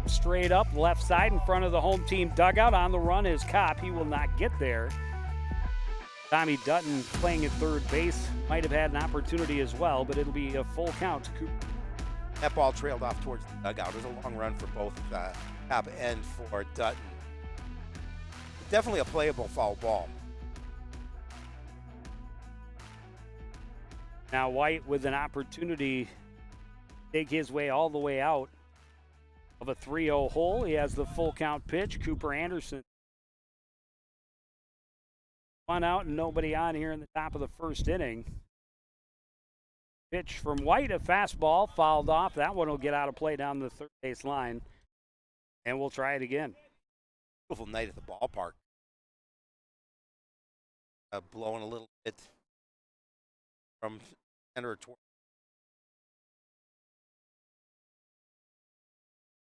Pop straight up left side in front of the home team dugout. On the run is Kopp. He will not get there. Tommy Dutton playing at third base might have had an opportunity as well, but it'll be a full count to Cooper. That ball trailed off towards the dugout. It was a long run for both Kopp and for Dutton. Definitely a playable foul ball. Now White with an opportunity to take his way all the way out of a 3-0 hole. He has the full count pitch. Cooper Anderson. One out and nobody on here in the top of the first inning. Pitch from White, a fastball, fouled off. That one will get out of play down the third base line. And we'll try it again. Beautiful night at the ballpark. Blowing a little bit from center toward.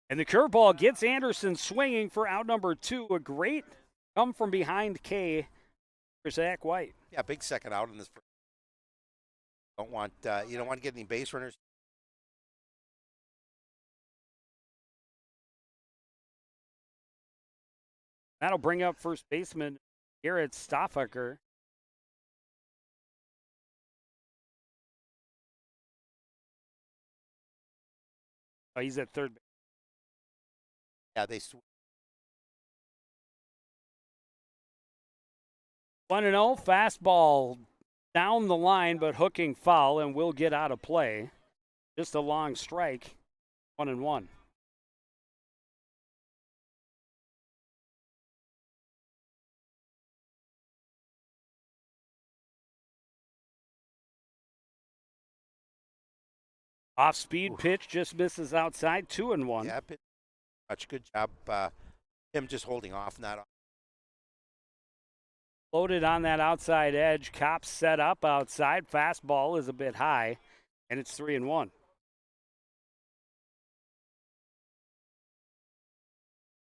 And the curveball gets Anderson swinging for out number 2. A great come from behind K for Zach White. Yeah, big second out in this. You don't want to get any base runners. That'll bring up first baseman Garrett Stoffaker. Oh, he's at third base. Yeah, they 1-0, fastball down the line, but hooking foul and will get out of play. Just a long strike, 1-1. Off-speed pitch just misses outside, 2-1. Yeah, much good job. Him just holding off, not off. Loaded on that outside edge. Kopp set up outside. Fastball is a bit high, and it's 3-1.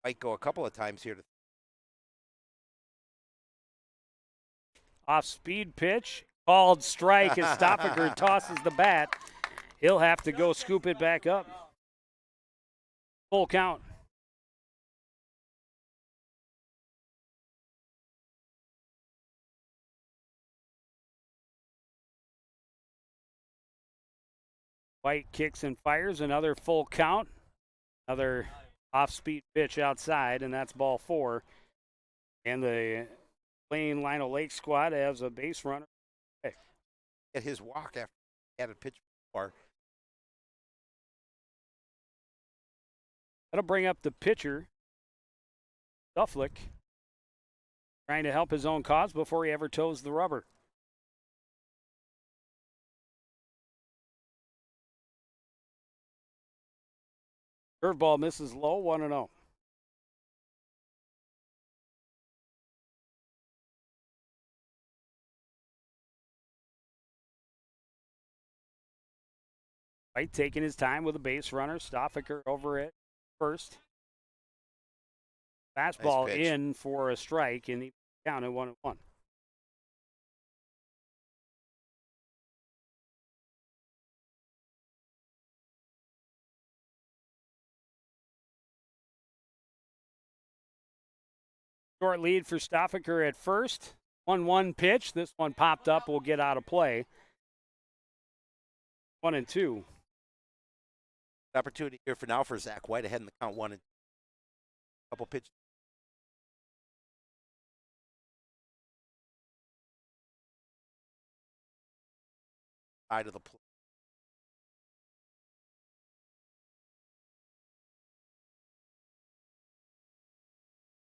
Might go a couple of times here. Off-speed pitch, called strike as Stoffaker tosses the bat. He'll have to go scoop it back up. Full count. White kicks and fires, another full count. Another off-speed pitch outside, and that's ball 4. And the Blaine Lino Lake squad has a base runner. At his walk after he had a pitch before. That'll bring up the pitcher, Dufflick, trying to help his own cause before he ever toes the rubber. Curveball misses low, 1-0. White taking his time with a base runner. Stoffaker over at first. Fastball Nice in for a strike, and he counted 1-1. Short lead for Stoffaker at first. 1-1 pitch. This one popped up. Will get out of play. 1-2. Opportunity here for now for Zach White ahead in the count 1 and couple pitches. Side of the plate.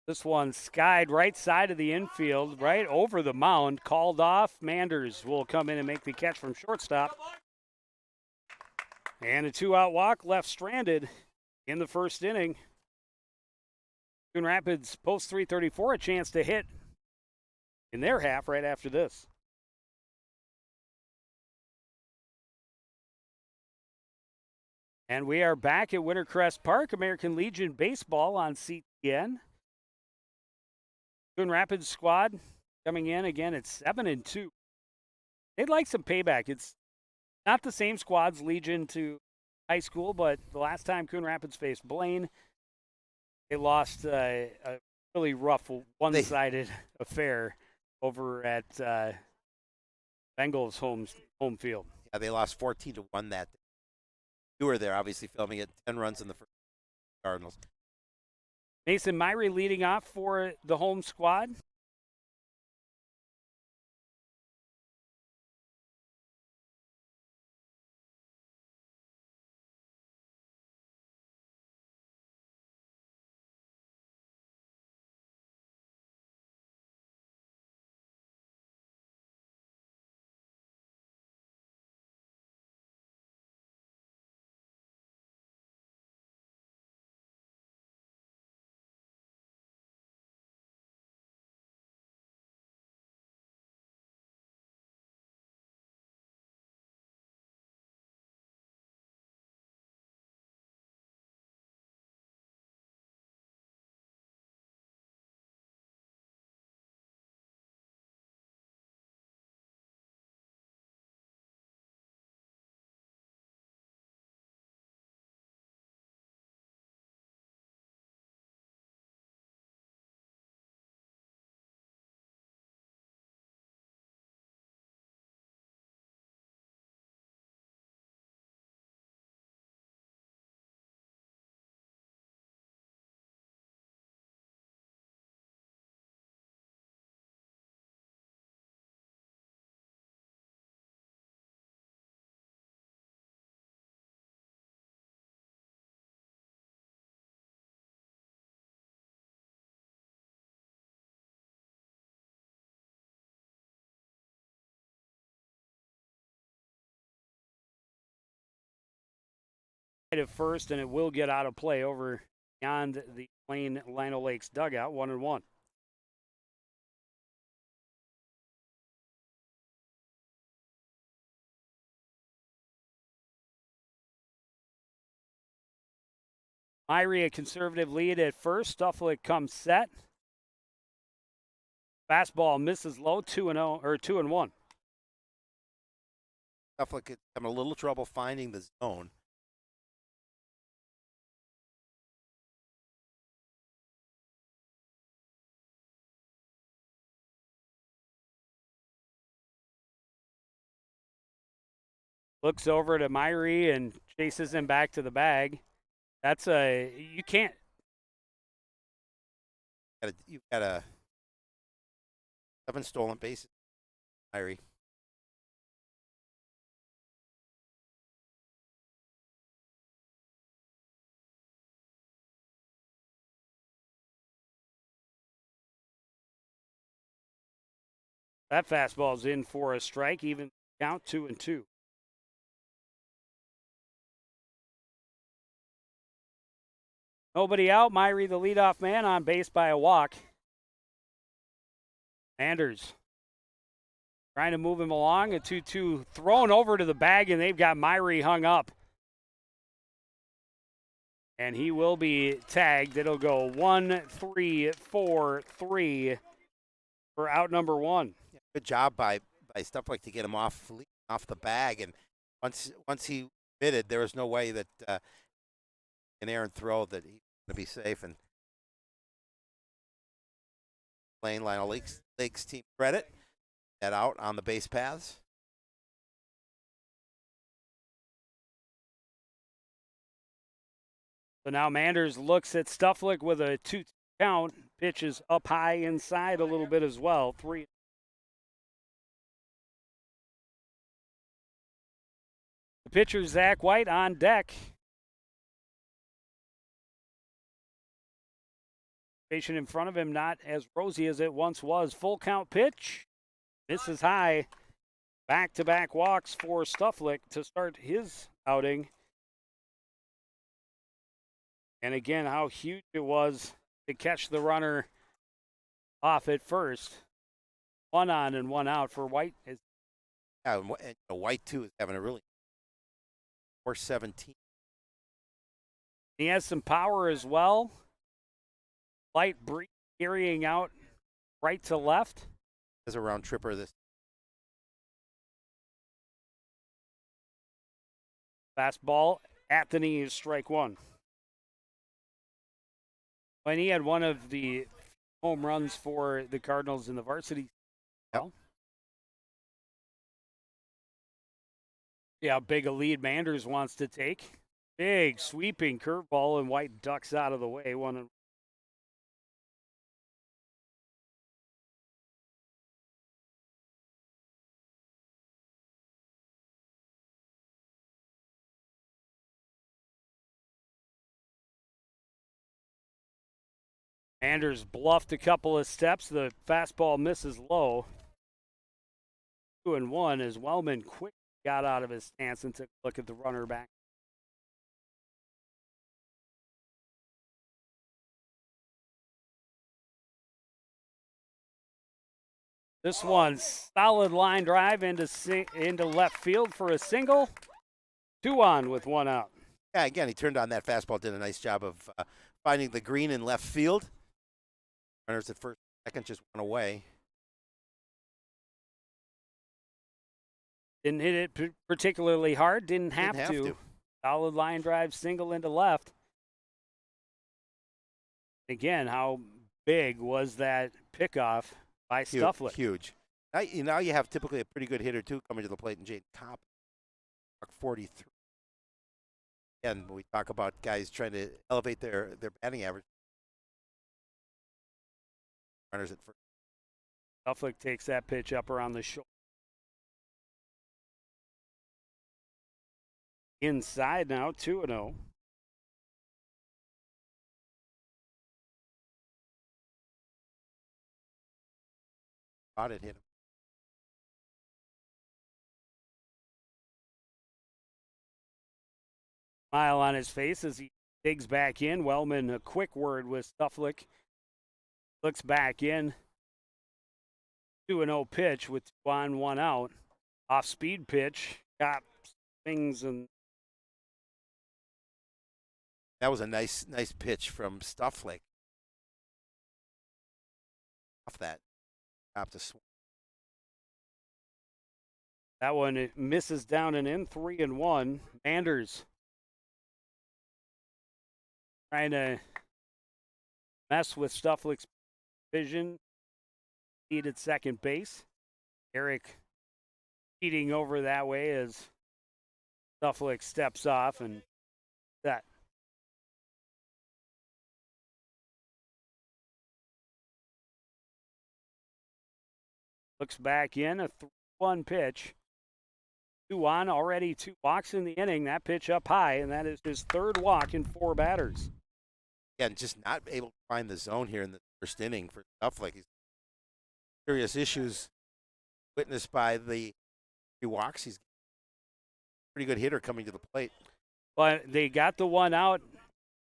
This one skied right side of the infield, right over the mound, called off. Manders will come in and make the catch from shortstop. And a 2-out walk left stranded in the first inning. Coon Rapids post 334, a chance to hit in their half right after this. And we are back at Wintercrest Park, American Legion Baseball on CTN. Coon Rapids squad coming in again at 7-2. They'd like some payback. It's not the same squads Legion to high school, but the last time Coon Rapids faced Blaine, they lost a really rough, one-sided affair over at Bengals home field. Yeah, they lost 14-1 that day. You were there, obviously, filming it. 10 runs in the first Cardinals. Mason Myrie leading off for the home squad. At first, and it will get out of play over beyond the Blaine Lino Lakes dugout, 1-1. Myrie a conservative lead at first. Stufflick comes set. Fastball misses low, 2-0 or 2-1. Stufflick having a little trouble finding the zone. Looks over to Myrie and chases him back to the bag. That's you can't. You've got a 7 stolen bases, Myrie. That fastball's in for a strike, even count 2-2. Nobody out. Myrie, the leadoff man, on base by a walk. Anders trying to move him along. A 2-2 thrown over to the bag, and they've got Myrie hung up. And he will be tagged. It'll go 1-3-4-3 for out number 1. Yeah, good job by Stufflick to get him off the bag. And once he committed, there was no way that an errant throw that he's going to be safe. And Blaine Lino Lakes team credit that out on the base paths. So now Manders looks at Stufflick with a 2 count. Pitches up high inside a little bit as well. 3. The pitcher, Zach White, on deck. Patient in front of him, not as rosy as it once was. Full count pitch. Misses high. Back-to-back walks for Stufflick to start his outing. And again, how huge it was to catch the runner off at first. 1 on and 1 out for White. Yeah, and White too is having a really 4-17. He has some power as well. Light breeze carrying out right to left. As a round tripper this. Fastball at the knees, strike one. And he had one of the home runs for the Cardinals in the varsity. Yep. Yeah, big a lead Manders wants to take. Big sweeping curveball, and White ducks out of the way. Manders bluffed a couple of steps. The fastball misses low. 2-1 as Wellman quick got out of his stance and took a look at the runner back. This one, solid line drive into left field for a single. 2 on with 1 out. Yeah, again, he turned on that fastball, did a nice job of finding the green in left field. Runners at first, second just went away. Didn't hit it particularly hard. Didn't have to. Solid line drive, single into left. Again, how big was that pickoff by Stufflick? Huge. Now you have typically a pretty good hitter, too, coming to the plate, and Jade Top, 43. And when we talk about guys trying to elevate their batting average, runners at first. Stufflick takes that pitch up around the shoulder. Inside now, 2-0. Thought it hit him. Smile on his face as he digs back in. Wellman, a quick word with Stufflick. Looks back in. 2-0 pitch with 2 on, 1 out. Off speed pitch. Got swings and. That was a nice pitch from Stufflick. Off that. Top to swing. That one it misses down and in. 3-1. Manders trying to mess with Stufflick's vision. Lead at second base. Eric feeding over that way as Stufflick steps off and that. Looks back in, a 3-1 pitch. 2 on, already 2 walks in the inning. That pitch up high, and that is his 3rd walk in 4 batters. Again, just not able to find the zone here in the first inning for Stufflick. He's serious issues witnessed by the 3 walks. He's a pretty good hitter coming to the plate. But they got the 1 out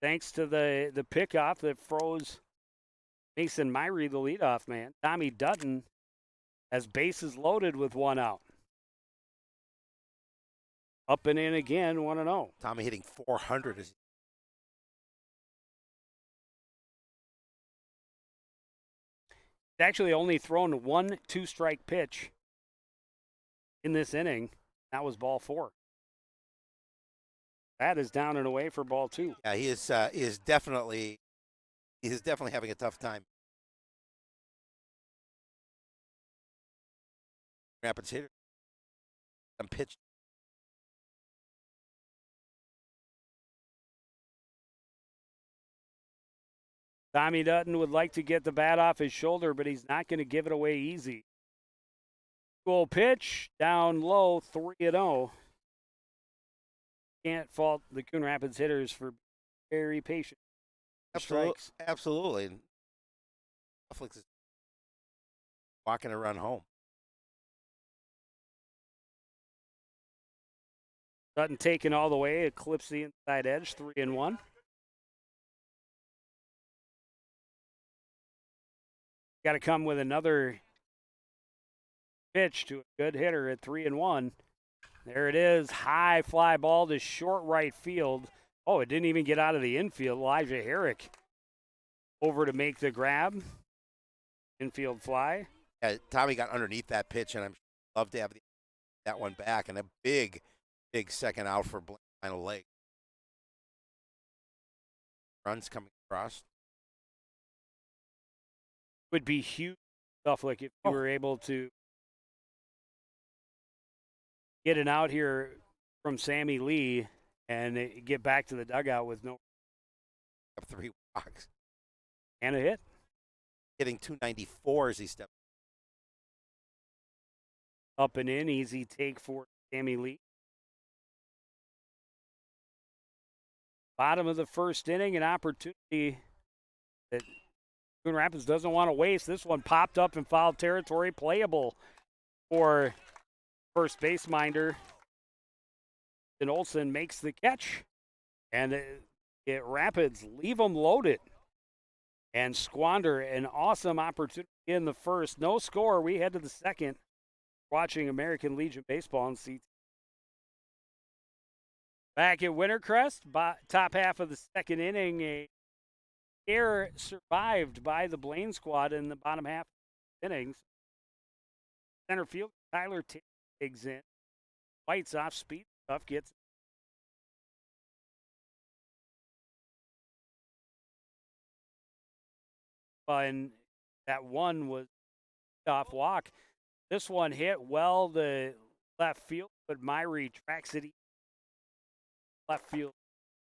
thanks to the pickoff that froze Mason Myrie, the leadoff man. Tommy Dutton has bases loaded with 1 out. Up and in again, 1-0. Tommy hitting 400. He's actually only thrown 1 2-strike pitch in this inning. That was ball 4. That is down and away for ball 2. Yeah, he is definitely having a tough time. Rapids hitter. Some pitch. Tommy Dutton would like to get the bat off his shoulder, but he's not going to give it away easy. Cool pitch, down low, 3-0. Can't fault the Coon Rapids hitters for very patient. Strikes. Absolutely. Netflix is walking a run home. Dutton taken all the way, eclipsed the inside edge, 3-1. Got to come with another pitch to a good hitter at 3-1. There it is, high fly ball to short right field. Oh, it didn't even get out of the infield. Elijah Herrick over to make the grab. Infield fly. Yeah, Tommy got underneath that pitch, and I'm love to have that one back. And a big second out for Blaine, final leg. runs coming across. Would be huge stuff like if you Oh. were able to get an out here from Sammy Lee and get back to the dugout with no Up 3 walks. and a hit. Hitting 294 as he stepped. Up and in, easy take for Sammy Lee. Bottom of the first inning, an opportunity that Coon Rapids doesn't want to waste. This one popped up in foul territory, playable for first base minder. And Olsen makes the catch, and it Rapids leave them loaded and squander an awesome opportunity in the first. No score. We head to the second, watching American Legion baseball on CT. Back at Wintercrest, top half of the second inning, a error survived by the Blaine squad in the bottom half of the innings. Center field, Tyler takes in. White's off speed stuff, gets and that one was off walk. This one hit well the left field, but Myrie tracks it left field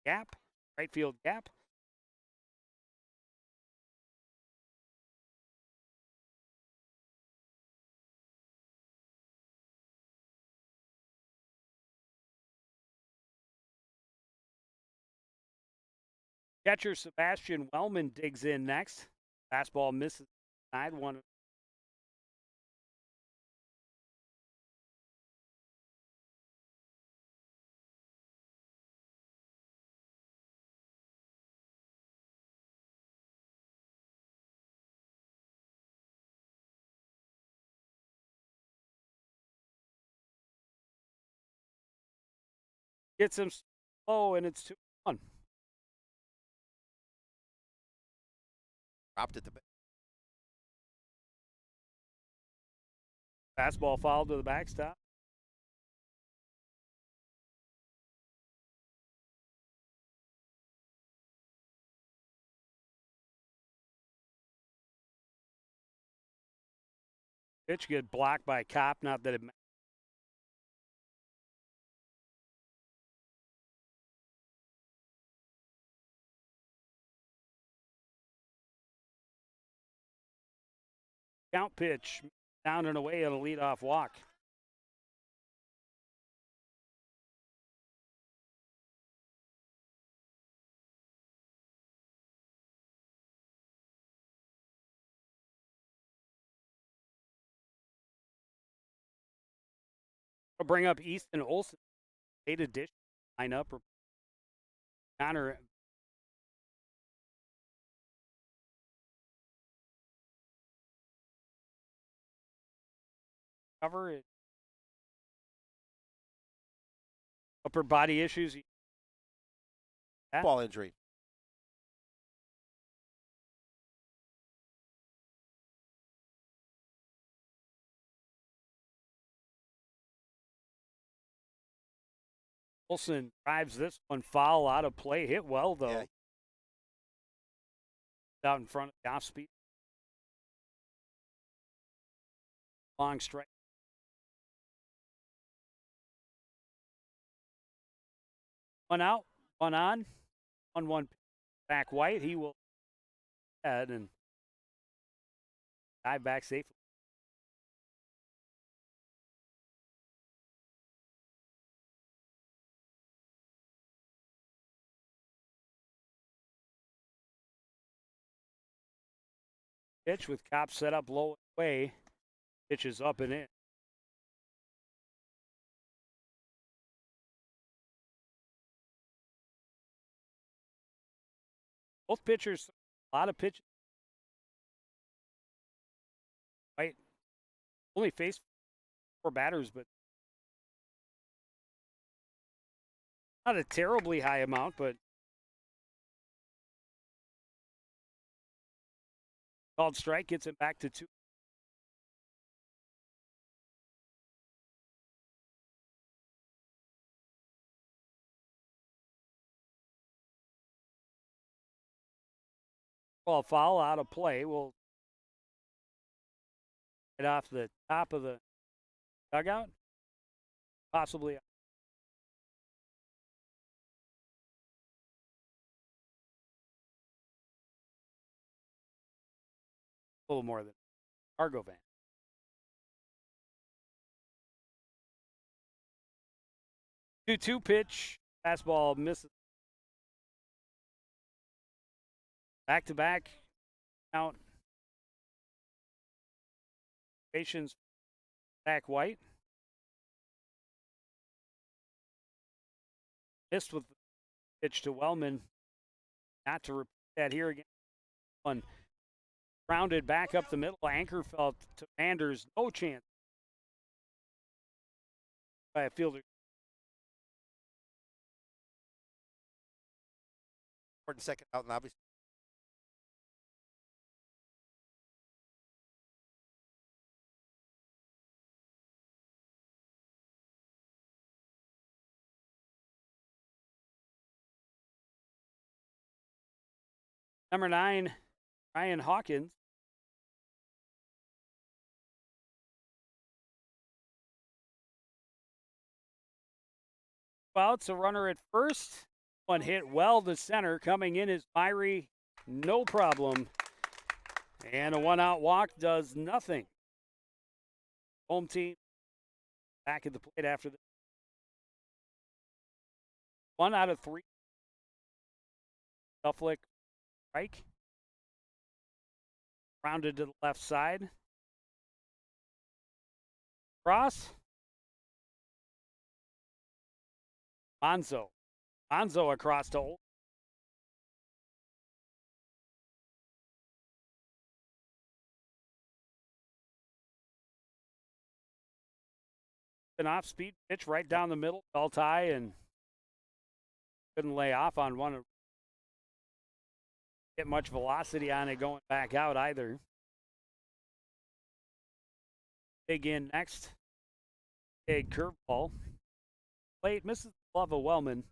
gap, right field gap. Catcher Sebastian Wellman digs in next. Fastball misses side one. Gets him slow, and it's 2-1. Dropped at the Fastball fouled to the backstop. Pitch get blocked by Kopp. Not that it matters. Count pitch down and away on a leadoff walk. I'll bring up Easton Olsen. 8 addition lineup. Connor cover it. Upper body issues. ball injury. Olsen drives this one foul out of play. Hit well, though. Yeah. Out in front of the off speed. Long strike. One out, one on, 1-1 back White. He will head and dive back safely. Pitch with Kopp set up low away. Pitch is up and in. Both pitchers, a lot of pitches. White only faced 4 batters, but not a terribly high amount, but called strike gets him back to 2. Ball foul out of play. Will get off the top of the dugout. Possibly a little more than cargo van. 2-2 pitch. Fastball misses. Back to back. Count. Patience. Zach White. Missed with the pitch to Wellman. Not to repeat that here again. One rounded back up the middle. Ankerfeld to Anders. No chance by a fielder. Important second out, and obviously Number 9, Ryan Hawkins. Outs, a runner at first. One hit well to center. Coming in is Myrie. No problem. And a 1-out walk does nothing. Home team back at the plate after this. 1 out of 3. Suffolk strike. Rounded to the left side. Cross. Monzo. Monzo across to Olson. An off-speed pitch right down the middle. Fell tie and couldn't lay off on one. Get much velocity on it going back out either. Big in next. Big curveball. Plate misses the glove of Wellman.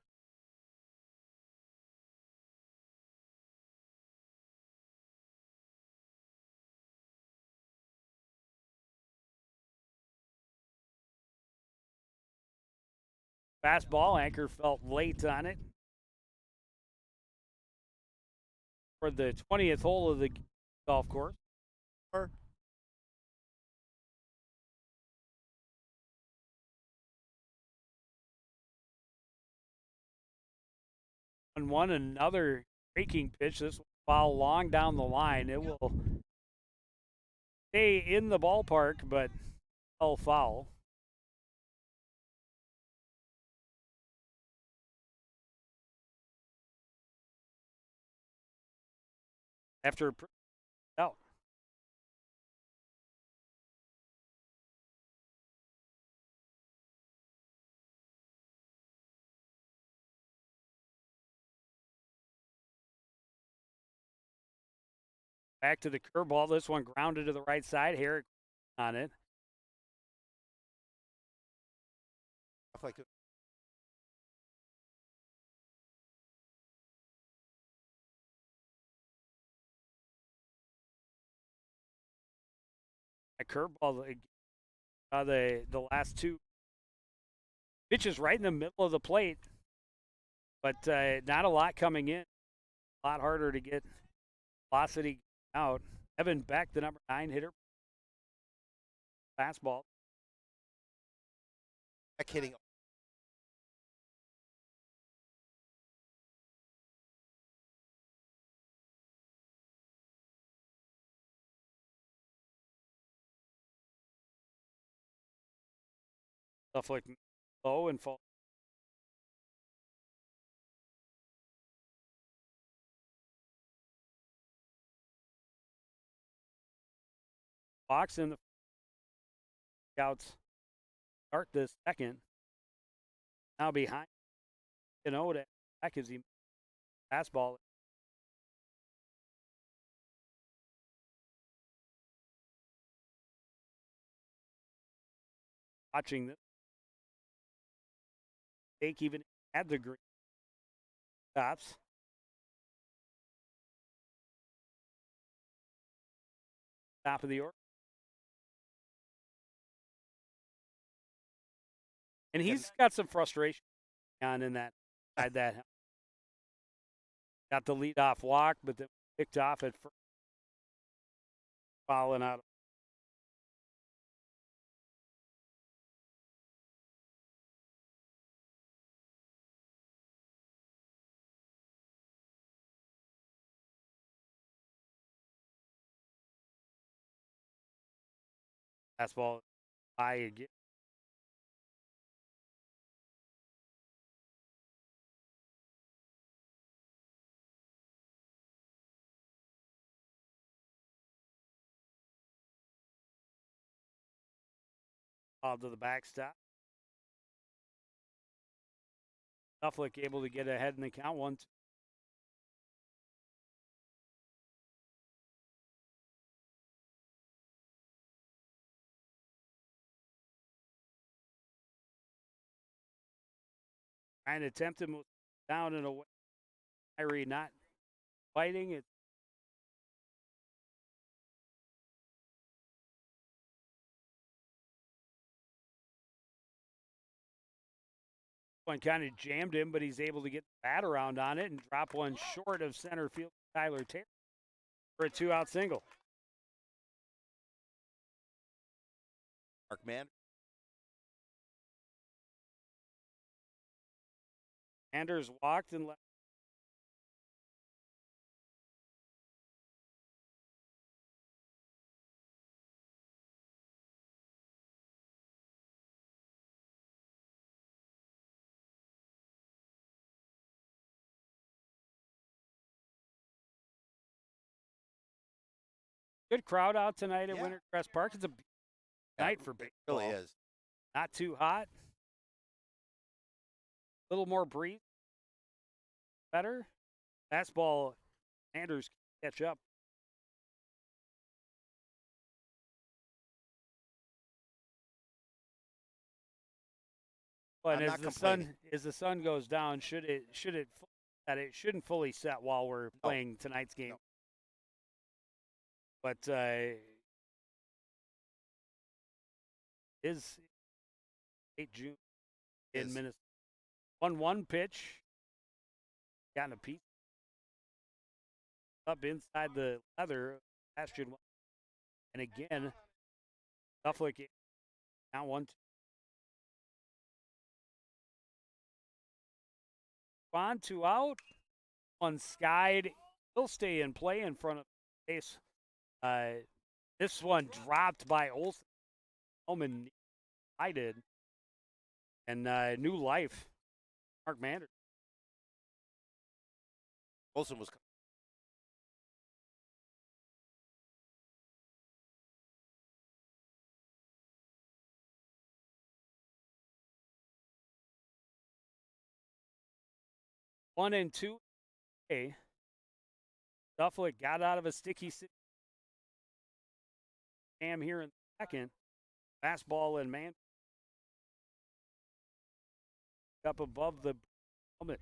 Fastball, Anchor felt late on it. For the 20th hole of the golf course. 1-1, another breaking pitch. This will foul long down the line. It will stay in the ballpark, but fell foul. After out. Back to the curveball. This one grounded to the right side. Herrick on it. like A curveball. The last two pitches right in the middle of the plate, but not a lot coming in. A lot harder to get velocity out. Evan Beck, the number 9 hitter. Fastball. hitting. Stuff like low and fall. Box in the scouts start this second. Now behind, that back as he fastball. Watching this, Jake even had the green stops. top of the order. And he's got some frustration on in that side that got the lead off walk, but then picked off at first, fouling out. Fastball high again. Ball to the backstop. Suffolk able to get ahead in the count. 1-2. Trying to attempt to move down and away. Kyrie not fighting it. One kind of jammed him, but he's able to get the bat around on it and drop one short of center field. Tyler Taylor for a 2-out single. Mark Man. Anders walked and left. Good crowd out tonight at Wintercrest Park. It's a night for baseball. It really is. Not too hot. A little more breeze. Better. Fastball. Anders can catch up. But as the sun goes down, should it shouldn't fully set while we're playing tonight's game. No. But is late June in Minnesota. 1-1 pitch. Gotten a piece up inside the leather. Bastion. And again, Suffolk now 1-2. On 2 out. One skied. He'll stay in play in front of the base. This one dropped by Olsen. Holman, I did. And new life. Mark Mander. Olsen was. One and two. Okay. Suffolk got out of a sticky jam here in the second. Fastball and man up above the helmet.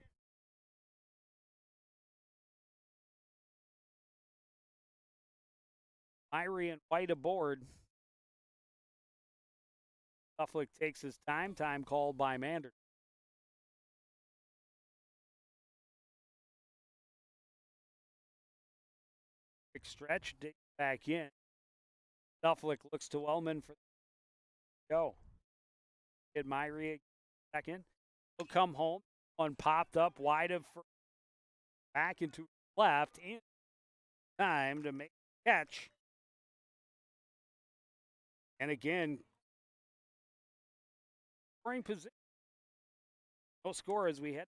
Myrie and White aboard. Suffolk takes his time. Time called by Mander. Quick stretch, dig back in. Suffolk looks to Wellman for the go. Get Myrie second. He'll come home. One popped up wide of back into left in time to make a catch. And again, scoring position. No score as we head.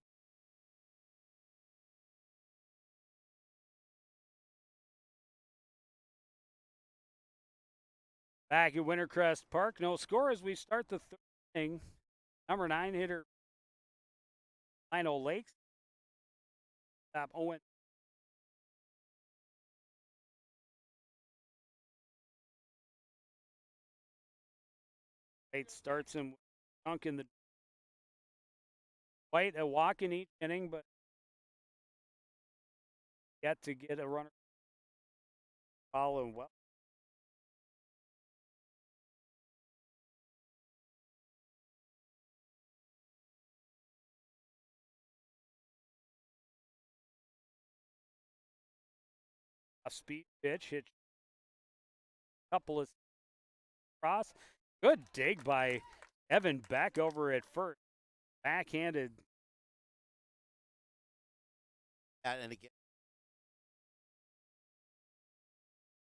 Back at Wintercrest Park, no score as we start the third inning. Number 9 hitter, Lino Lakes. Stop Owen. It starts him dunk in the White, a walk in each inning, but yet to get a runner following well. Speed pitch hit a couple of cross. Good dig by Evan Beck over at first. Backhanded. And again,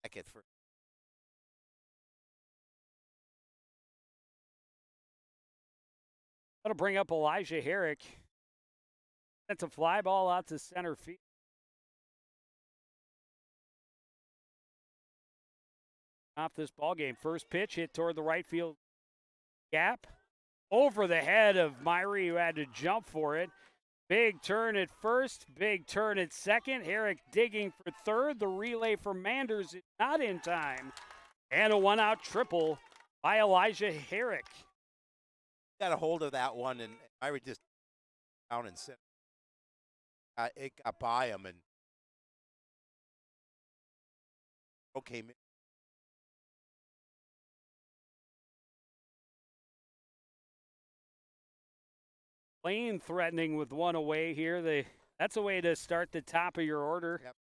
back at first. That'll bring up Elijah Herrick. That's a fly ball out to center field. Off this ball game. First pitch hit toward the right field gap. Over the head of Myrie, who had to jump for it. Big turn at first, big turn at second. Herrick digging for third. The relay for Manders is not in time. And a one-out triple by Elijah Herrick. Got a hold of that one, and Myrie just down and center. It got by him, and okay. Blaine threatening with one away here. That's a way to start the top of your order. Yep.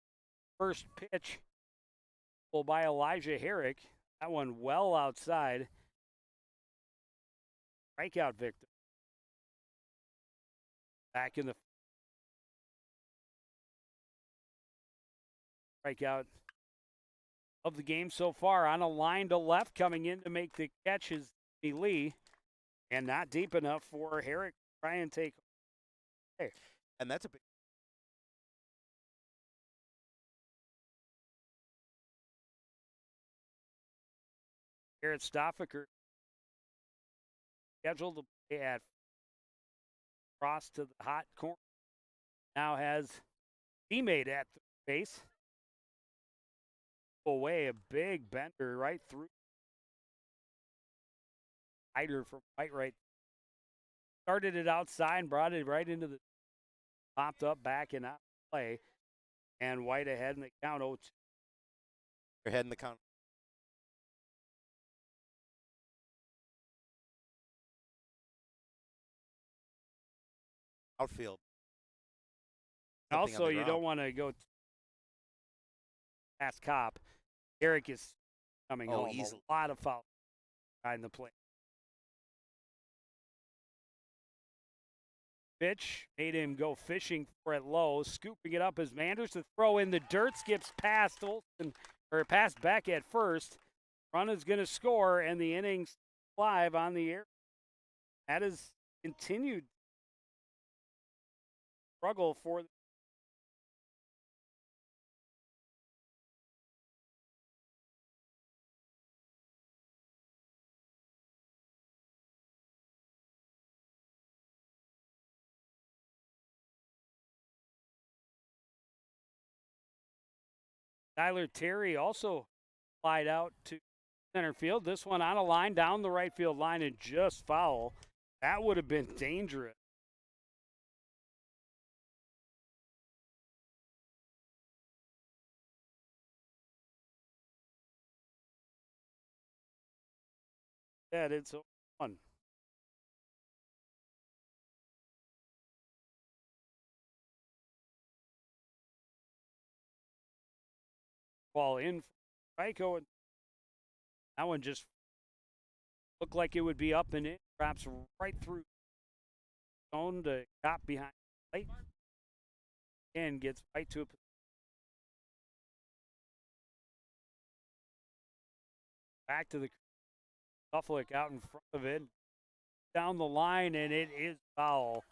First pitch by Elijah Herrick. That one well outside. Strikeout victim. Back in the strikeout of the game so far. On a line to left, coming in to make the catch is Lee. And not deep enough for Herrick to try and take. Hey. And that's a big. Garrett Stoffaker scheduled to play at cross to the hot corner. Now has teammate at the base. Away a big bender right through. Hider from right. Started it outside and brought it right into the. Popped up back and out of play. And White ahead in the count 0-2. They're ahead in the count. Outfield. Also, you don't want to go past Cop. Eric is coming home. Easily. A lot of fouls behind the plate. Pitch made him go fishing for it low, scooping it up as Manders to throw in the dirt, skips past Olsen, or past Beck at first. Run is going to score, and the inning's live on the air. That is continued struggle for Tyler Terry also flied out to center field. This one on a line down the right field line and just foul. That would have been dangerous. Yeah, it's one. Ball in for Ryko, and that one just looked like it would be up and in, perhaps right through zone to Cop behind the plate, and gets right to a back to the Suffolk out in front of it, down the line, and it is foul.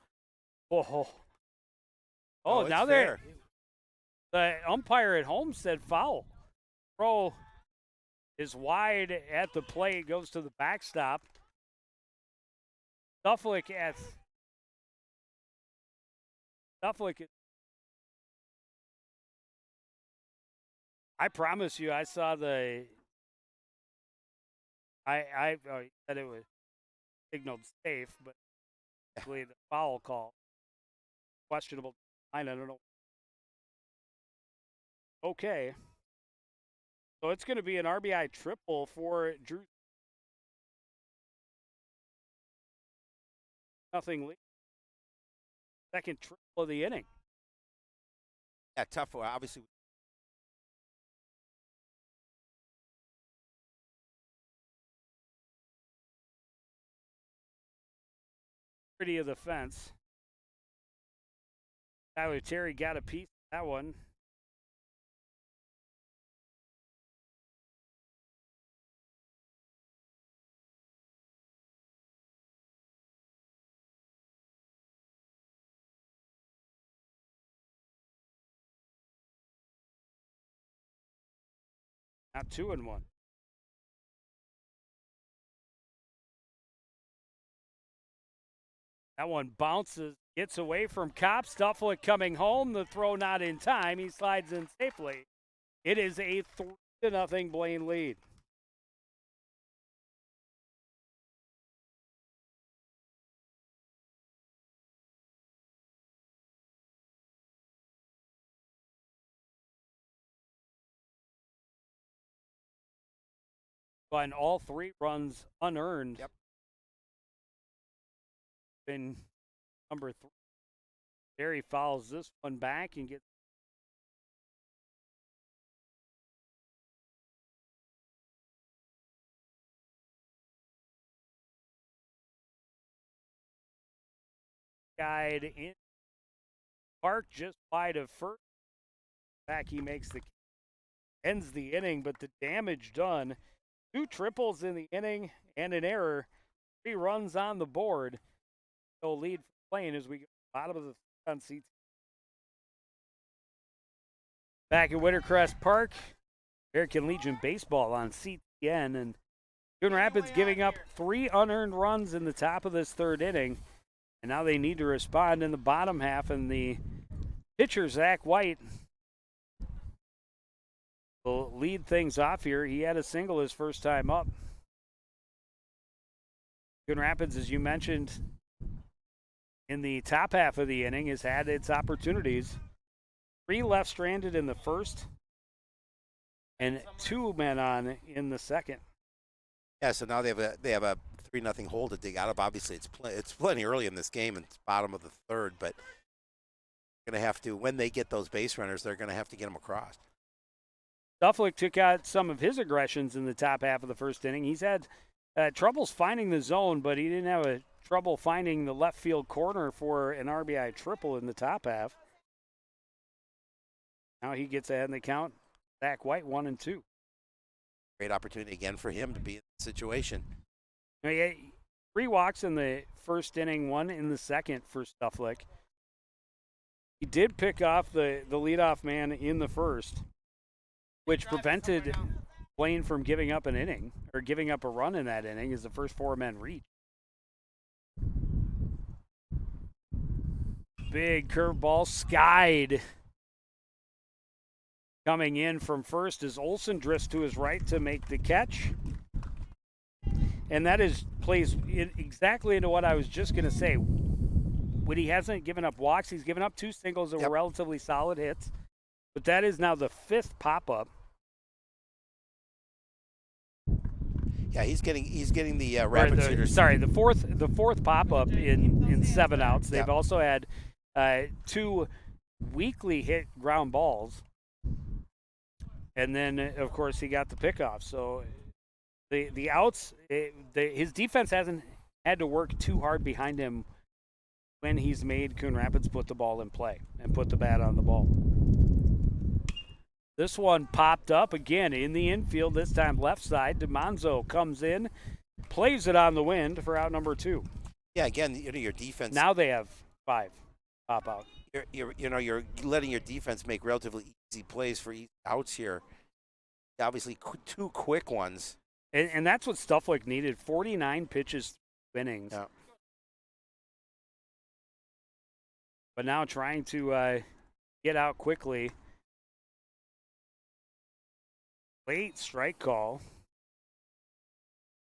Oh, now fair. The umpire at home said foul. Throw is wide at the plate, goes to the backstop. Suffolk. I promise you, I saw the. I said it was signaled safe, but actually the foul call questionable. I don't know. Okay. So it's going to be an RBI triple for Drew. Nothing. Second triple of the inning. Yeah, tough. Obviously, pretty of the fence. Tyler Terry got a piece of that one. Now 2-1. That one bounces, gets away from Kopp. Stufflick coming home. The throw not in time. He slides in safely. It is a 3-0 Blaine lead. And all 3 runs unearned. Yep. In number 3. Terry fouls this one back and gets guide in park just wide of first. Back he makes the ends the inning, but the damage done. 2 triples in the inning and an error. 3 runs on the board. So lead for Blaine as we go bottom of the on seats. Back at Wintercrest Park, American Legion baseball on CTN, and Coon Rapids giving up 3 unearned runs in the top of this 3rd inning, and now they need to respond in the bottom half. And the pitcher Zach White will lead things off here. He had a single his first time up. Coon Rapids, as you mentioned, in the top half of the inning has had its opportunities. 3 left stranded in the first and 2 men on in the second. Yeah, so now they have a 3-0 hole to dig out of. Obviously, it's plenty early in this game, and it's bottom of the 3rd, but going to have to, when they get those base runners, they're going to have to get them across. Stufflick took out some of his aggressions in the top half of the first inning. He's had troubles finding the zone, but he didn't have trouble finding the left field corner for an RBI triple in the top half. Now he gets ahead in the count. Zach White 1-2. Great opportunity again for him to be in the situation. 3 walks in the first inning, 1 in the second for Stufflick. He did pick off the leadoff man in the first, which prevented Blaine from giving up an inning or giving up a run in that inning as the first 4 men reached. Big curveball skied. Coming in from first as Olson drifts to his right to make the catch. And that plays exactly into what I was just going to say. When he hasn't given up walks, he's given up 2 singles that were relatively solid hits. But that is now the 5th pop-up. Yeah, he's getting the Rapids hitters. Sorry, the fourth pop-up in 7 outs. They've also had 2 weakly hit ground balls. And then, of course, he got the pickoff. So the outs, his defense hasn't had to work too hard behind him when he's made Coon Rapids put the ball in play and put the bat on the ball. This one popped up again in the infield, this time left side. DiManzo comes in, plays it on the wind for out number 2. Yeah, again, your defense. Now they have 5 pop out. You're letting your defense make relatively easy plays for easy outs here. Obviously, 2 quick ones. And that's what Stufflick needed, 49 pitches, innings. Yeah. But now trying to get out quickly. Late strike call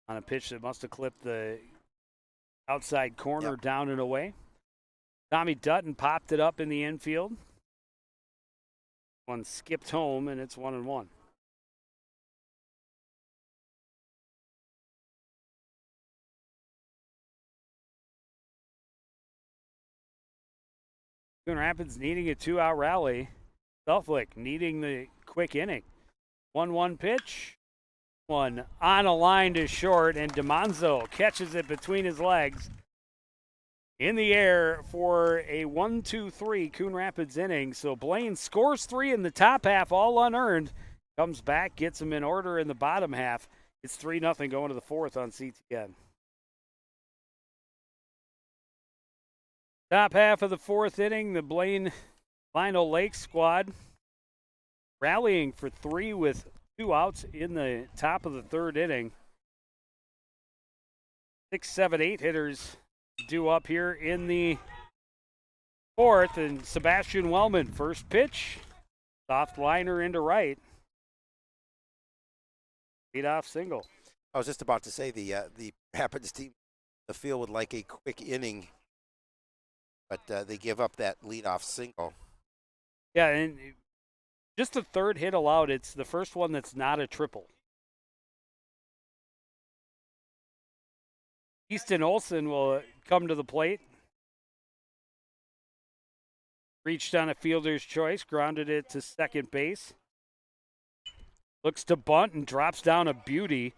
on a pitch that must have clipped the outside corner down and away. Tommy Dutton popped it up in the infield. One skipped home, and it's 1-1. Coon Rapids needing a 2-out rally. Stufflick needing the quick inning. 1-1 pitch. One on a line to short, and DiManzo catches it between his legs. in the air for a 1-2-3 Coon Rapids inning. So Blaine scores 3 in the top half, all unearned. Comes back, gets them in order in the bottom half. It's 3-0 going to the fourth on CTN. Top half of the fourth inning, the Blaine Lino Lake squad rallying for 3 with 2 outs in the top of the third inning. 6, 7, 8 hitters due up here in the fourth, and Sebastian Wellman, first pitch, soft liner into right. Leadoff single. I was just about to say the Rapids team, the field would like a quick inning, but they give up that leadoff single. Yeah, and just the third hit allowed. It's the first one that's not a triple. Easton Olson will come to the plate. Reached on a fielder's choice, grounded it to second base. Looks to bunt and drops down a beauty.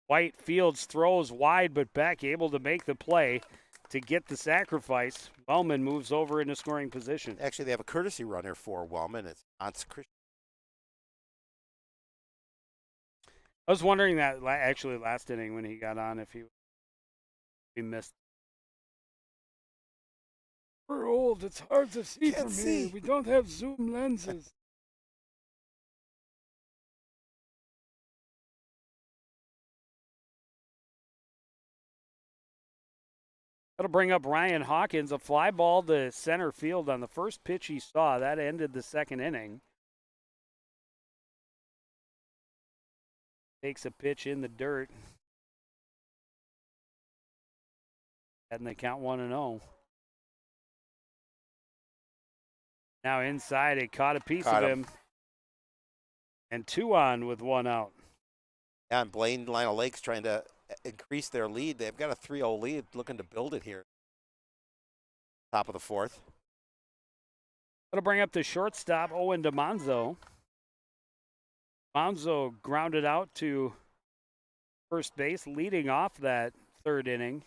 White fields throws wide, but back able to make the play to get the sacrifice. Wellman moves over into scoring position. Actually, they have a courtesy runner for Wellman. It's Hans Christian. I was wondering that actually last inning when he got on if he missed. We're old. It's hard to see Can't for me. see. We don't have zoom lenses. That'll bring up Ryan Hawkins. A fly ball to center field on the first pitch he saw. That ended the second inning. Takes a pitch in the dirt. And they count 1-0. Now inside, it caught a piece of him. And 2 on with 1 out. Yeah, and Blaine Lino Lake's trying to increase their lead. They've got a 3-0 lead, looking to build it here. Top of the fourth. That'll bring up the shortstop, Owen DeMonzo. DeMonzo grounded out to first base, leading off that third inning.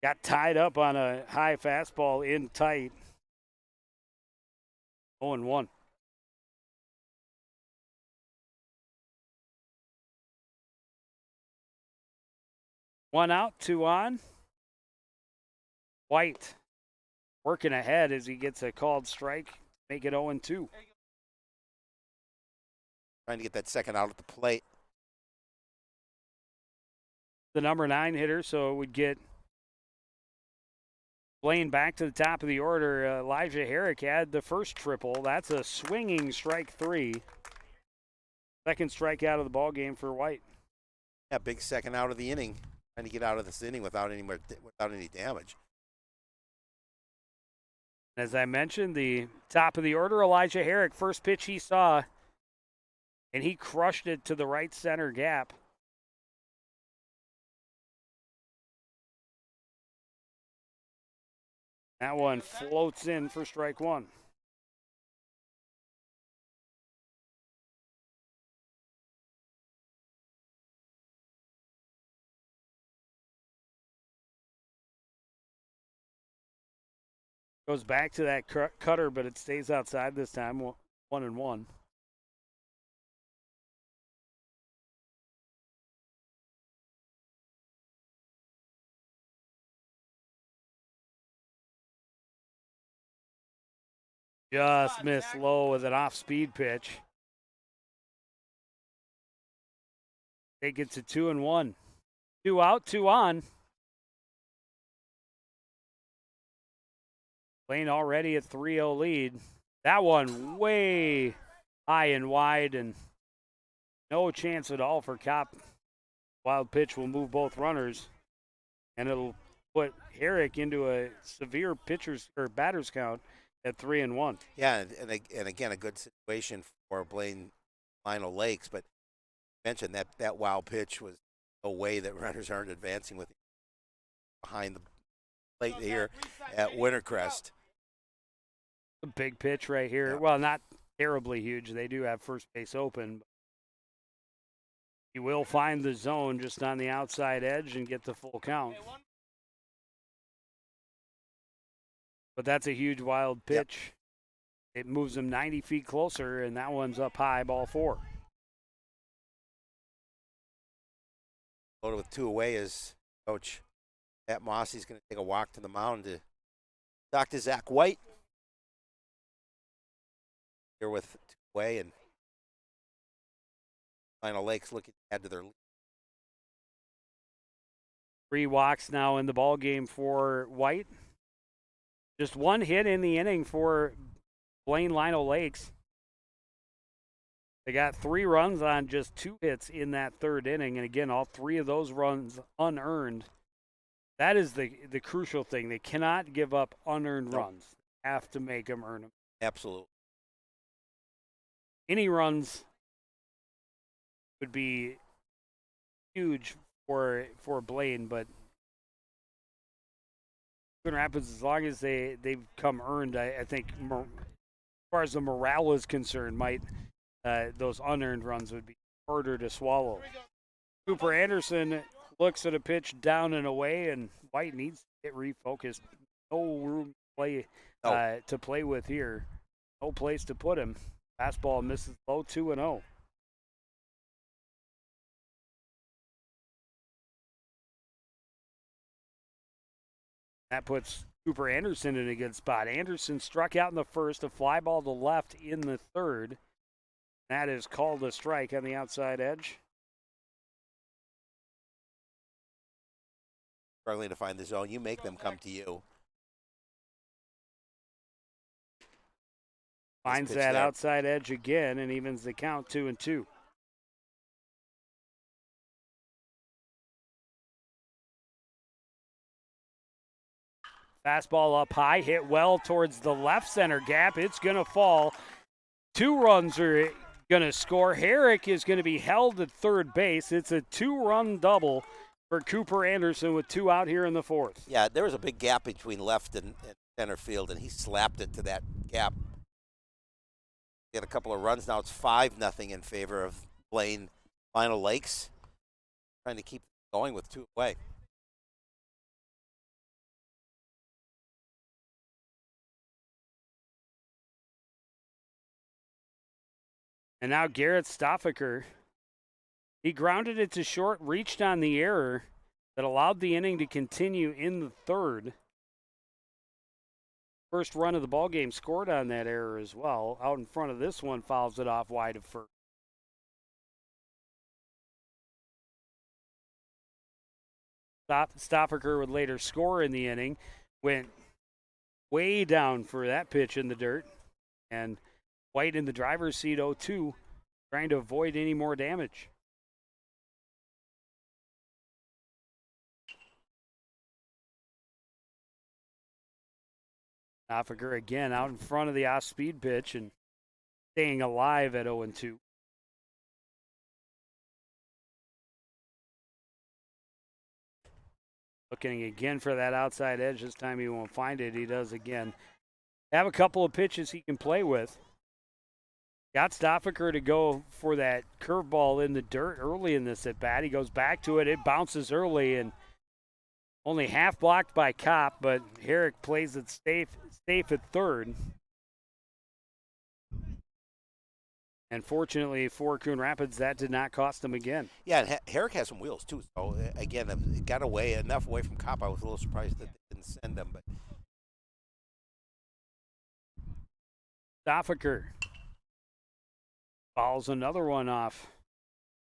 Got tied up on a high fastball in tight. 0-1. One out, 2 on. White working ahead as he gets a called strike, make it 0-2. Trying to get that second out at the plate. The number 9 hitter, so it would get Blaine back to the top of the order. Elijah Herrick had the first triple. That's a swinging strike 3. Second strikeout of the ball game for White. Yeah, big second out of the inning. Trying to get out of this inning without any damage. As I mentioned, the top of the order, Elijah Herrick, first pitch he saw, and he crushed it to the right center gap. That one floats in for strike 1. Goes back to that cutter, but it stays outside this time, 1-1. Just missed low with an off-speed pitch. Take it to 2-1. 2 out, 2 on. Blaine already a 3-0 lead. That one way high and wide, and no chance at all for Kopp. Wild pitch will move both runners, and it'll put Herrick into a severe pitchers or batters count at 3-1. Yeah, and again, a good situation for Blaine Lino Lakes, but mentioned that wild pitch was a way that runners aren't advancing with behind the plate here at Wintercrest. A big pitch right here. Yeah. Well, not terribly huge. They do have first base open. He will find the zone just on the outside edge and get the full count. But that's a huge wild pitch. Yep. It moves him 90 feet closer, and that one's up high, ball 4. Loaded with 2 away is Coach Pat Mossey's going to take a walk to the mound to talk to Zach White. Here with 2 away, and Final Lakes looking to add to their lead. 3 walks now in the ball game for White. Just 1 hit in the inning for Blaine Lionel Lakes. They got 3 runs on just 2 hits in that 3rd inning, and again, all 3 of those runs unearned. That is the crucial thing. They cannot give up unearned runs. They have to make them earn them. Absolutely. Any runs would be huge for Blaine, but Coon Rapids, as long as they come earned, I think as far as the morale is concerned, those unearned runs would be harder to swallow. Cooper Anderson looks at a pitch down and away, and White needs to get refocused. No room to play with here. No place to put him. Fastball misses low, 2-0. That puts Cooper Anderson in a good spot. Anderson struck out in the first, a fly ball to left in the 3rd. That is called a strike on the outside edge. Struggling to find the zone. You make them come to you. Finds that there. Outside edge again and evens the count 2-2. Fastball up high, hit well towards the left center gap. It's going to fall. 2 runs are going to score. Herrick is going to be held at 3rd base. It's a 2-run double for Cooper Anderson with 2 out here in the 4th. Yeah, there was a big gap between left and center field, and he slapped it to that gap. Get a couple of runs now. It's 5-0 in favor of Blaine Lionel Lakes. Trying to keep going with 2 away. And now Garrett Stoffaker. He grounded it to short, reached on the error that allowed the inning to continue in the 3rd. First run of the ball game scored on that error as well. Out in front of this one, fouls it off wide of first. Stoffaker would later score in the inning. Went way down for that pitch in the dirt. And White in the driver's seat 0-2, trying to avoid any more damage. Stoffaker again out in front of the off-speed pitch and staying alive at 0-2. Looking again for that outside edge. This time he won't find it. He does again. Have a couple of pitches he can play with. Got Stoffaker to go for that curveball in the dirt early in this at-bat. He goes back to it. It bounces early and only half blocked by Kopp, but Herrick plays it safe at 3rd. And fortunately for Coon Rapids, that did not cost them again. Yeah, and Herrick has some wheels too. So again, it got enough away from Kopp. I was a little surprised that they didn't send them. But Stoffaker fouls another one off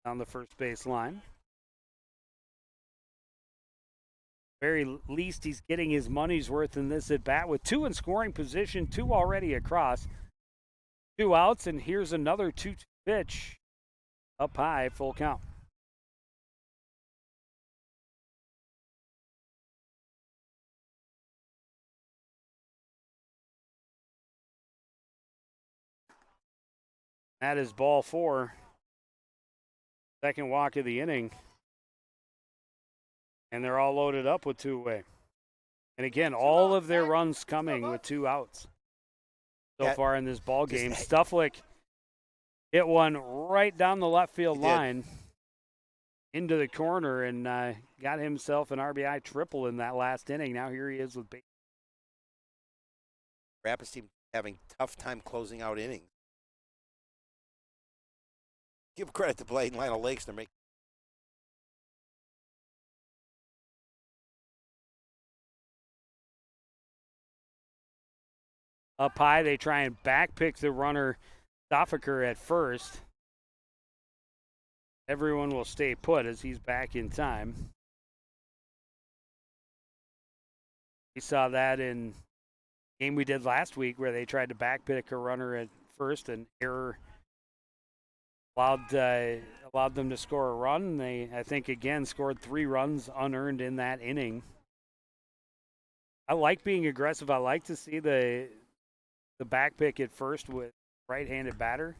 on the first base line. Very least, he's getting his money's worth in this at bat with 2 in scoring position, 2 already across. 2 outs, and here's another 2-2 pitch up high, full count. That is ball 4. Second walk of the inning. And they're all loaded up with 2 away. And again, all of their runs coming with 2 outs so far in this ball game. Stufflick hit one right down the left field line into the corner and got himself an RBI triple in that last inning. Now here he is with base. Rapids team having tough time closing out innings. Give credit to Blaine Lionel Lakes. They're making. Up high, they try and backpick the runner, Stoffaker, at first. Everyone will stay put as he's back in time. We saw that in the game we did last week where they tried to backpick a runner at first, and error allowed them to score a run. They, I think, again scored 3 runs unearned in that inning. I like being aggressive. I like to see the backpick at first with right-handed batter.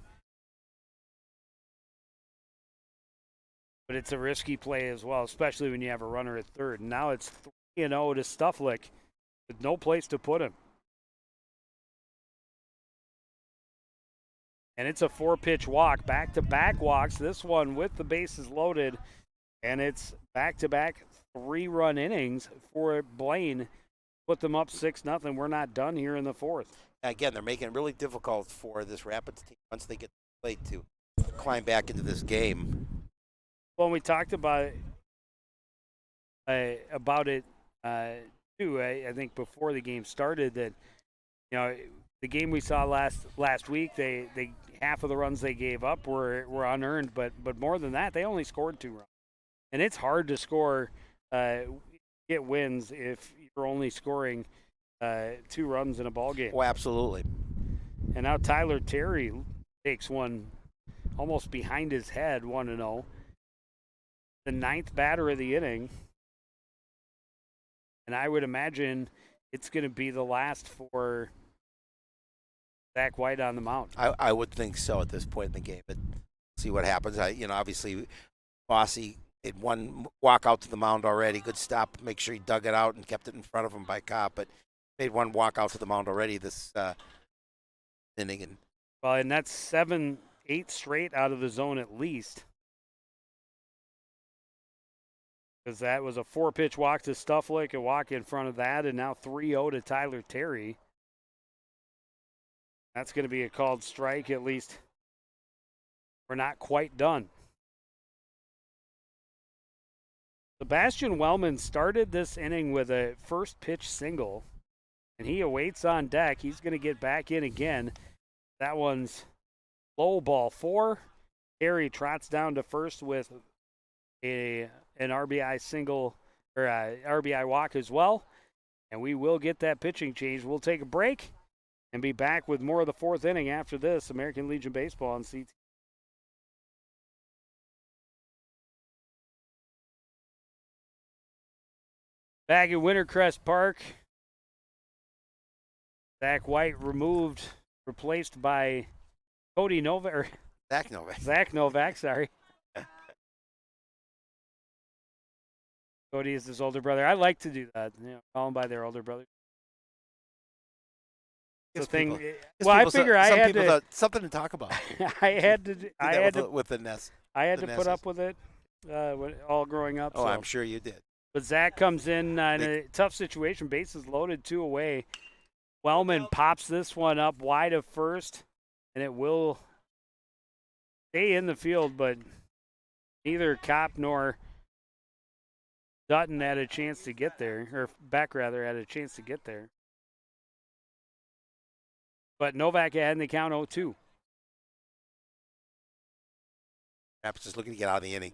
But it's a risky play as well, especially when you have a runner at third. And now it's 3-0 to Stufflick with no place to put him. And it's a 4-pitch walk, back-to-back walks. This one with the bases loaded, and it's back-to-back 3-run innings for Blaine. Put them up 6-0. We're not done here in the 4th. Again, they're making it really difficult for this Rapids team once they get the plate to climb back into this game. Well, we talked about it too. I think before the game started that, you know, the game we saw last week, they half of the runs they gave up were unearned, but more than that, they only scored 2 runs, and it's hard to score get wins if you're only scoring 2 runs in a ball game. Oh, absolutely. And now Tyler Terry takes one almost behind his head, 1-0. The 9th batter of the inning. And I would imagine it's going to be the last for Zach White on the mound. I would think so at this point in the game, but see what happens. Obviously, Fossey had one walk out to the mound already. Good stop. Make sure he dug it out and kept it in front of him by Kopp, but made one walk out to the mound already this inning. And that's 7-8 straight out of the zone at least. Because that was a 4-pitch walk to Stufflick, a walk in front of that, and now 3-0 to Tyler Terry. That's going to be a called strike. At least we're not quite done. Sebastian Wellman started this inning with a first pitch single, and he awaits on deck. He's going to get back in again. That one's low, ball 4. Terry trots down to first with an RBI single or RBI walk as well, and we will get that pitching change. We'll take a break and be back with more of the 4th inning after this. American Legion Baseball on CT. Back at Wintercrest Park, Zach White replaced by Cody Novak, or Zach Novak, sorry. Cody is his older brother. I like to do that, call them by their older brother. The thing. I figure I had to something to talk about. I had to with the Ness. I had to put up with it all growing up. Oh, so. I'm sure you did. But Zach comes in a tough situation. Bases loaded, 2 away. Wellman pops this one up wide of first, and it will stay in the field, but neither Kopp nor Dutton had a chance to get there, or Beck rather had a chance to get there. But Novak had in the count 0-2. Rapids just looking to get out of the inning.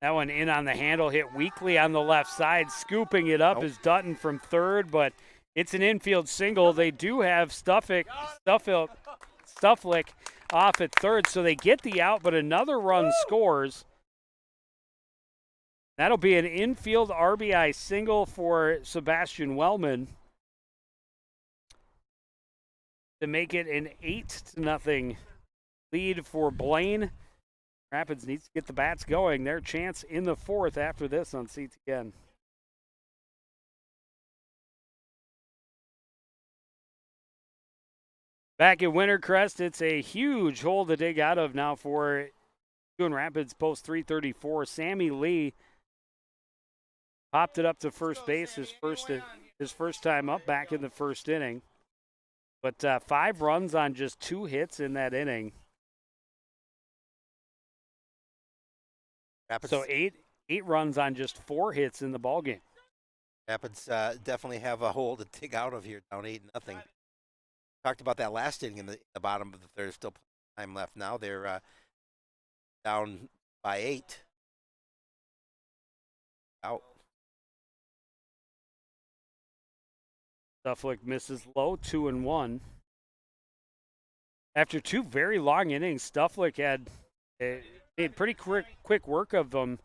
That one in on the handle, hit weakly on the left side. Scooping it up is Dutton from third, but it's an infield single. They do have Stufflick off at third, so they get the out, but another run scores. That'll be an infield RBI single for Sebastian Wellman to make it an 8-0 lead for Blaine. Rapids needs to get the bats going. Their chance in the 4th after this on CTN. Back at Wintercrest, it's a huge hole to dig out of now for Coon Rapids post 334. Sammy Lee popped it up to first base, his his first time up back in the first inning. But 5 runs on just 2 hits in that inning. Rapids, So eight runs on just 4 hits in the ballgame. Rapids definitely have a hole to dig out of here, down 8-0. Talked about that last inning in the bottom of the third. Still time left now. They're down by 8. Out. Stufflick misses low, 2-1. After 2 very long innings, Stufflick had made pretty quick work of them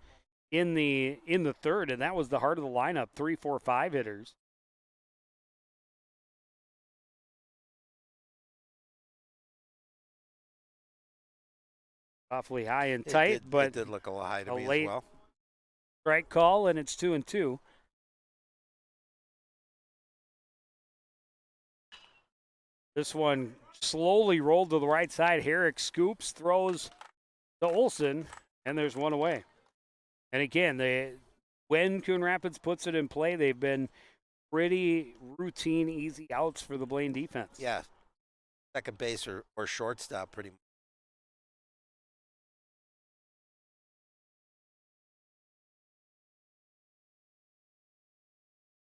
in the third, and that was the heart of the lineup. 3, 4, 5 hitters. Awfully high and tight, but it did look a little high to me late as well. strike call, and it's 2-2. This one slowly rolled to the right side. Herrick scoops, throws to Olson, and there's one away. And again, when Coon Rapids puts it in play, they've been pretty routine, easy outs for the Blaine defense. Yeah, second base or shortstop, pretty much.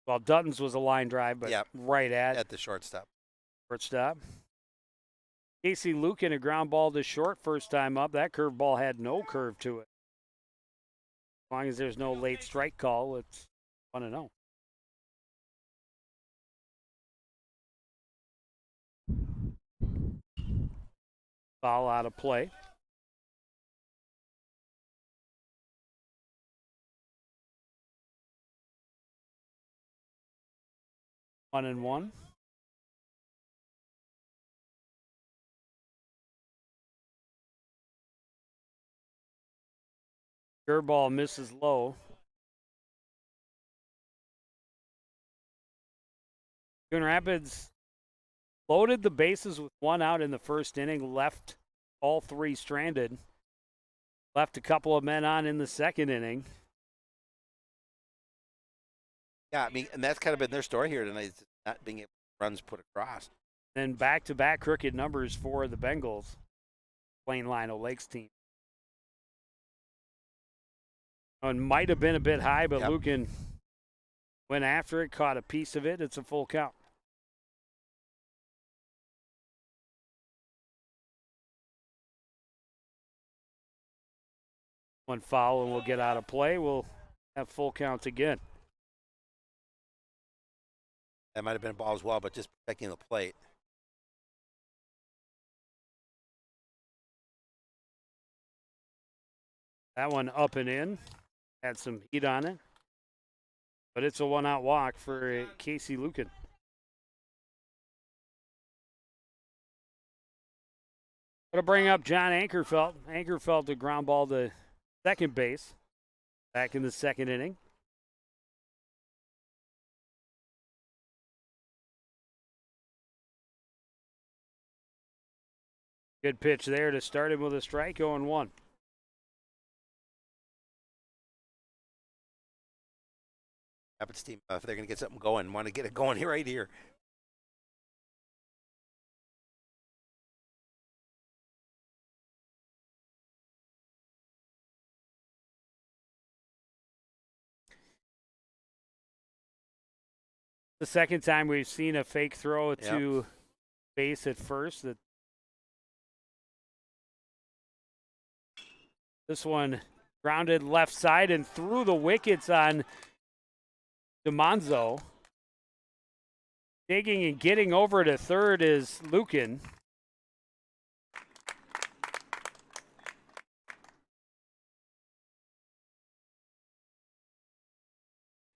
Well, Dutton's was a line drive, but right at the shortstop. Casey Lucan, a ground ball to short first time up. That curveball had no curve to it. As long as there's no late strike call, it's 1-0. Foul out of play. One and one. Curveball misses low. Coon Rapids loaded the bases with 1 out in the first inning, left all 3 stranded, left a couple of men on in the second inning. Yeah, I mean, and that's kind of been their story here tonight, not being able to runs put across. Then back-to-back crooked numbers for the Bengals, Blaine Lino Lakes team. It might have been a bit high, but Lucan went after it, caught a piece of it. It's a full count. One foul and we'll get out of play. We'll have full count again. That might have been a ball as well, but just protecting the plate. That one up and in. Had some heat on it. But it's a 1-out walk for Casey Lucan. Going to bring up John Ankerfeld. Ankerfeld, a ground ball to second base back in the second inning. Good pitch there to start him with a strike, 0-1. Rapids team, if they're going to get something going, want to get it going here right here. The second time we've seen a fake throw to base at first. This one grounded left side and through the wickets on DiManzo. Digging and getting over to third is Lucan.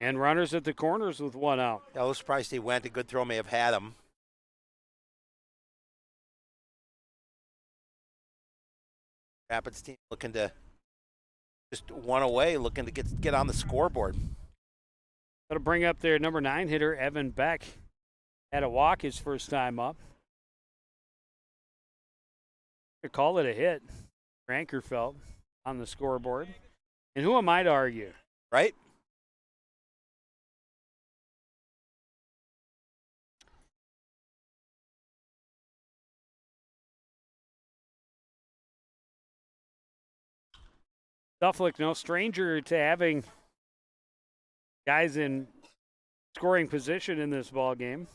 And runners at the corners with 1 out. Yeah, I was surprised he went. A good throw may have had him. Rapids team looking to just 1 away, looking to get on the scoreboard. Got to bring up their number 9 hitter, Evan Beck. Had a walk his first time up. I call it a hit for Ankerfeld on the scoreboard. And who am I to argue? Right? Suffolk, no stranger to having guys in scoring position in this ball game.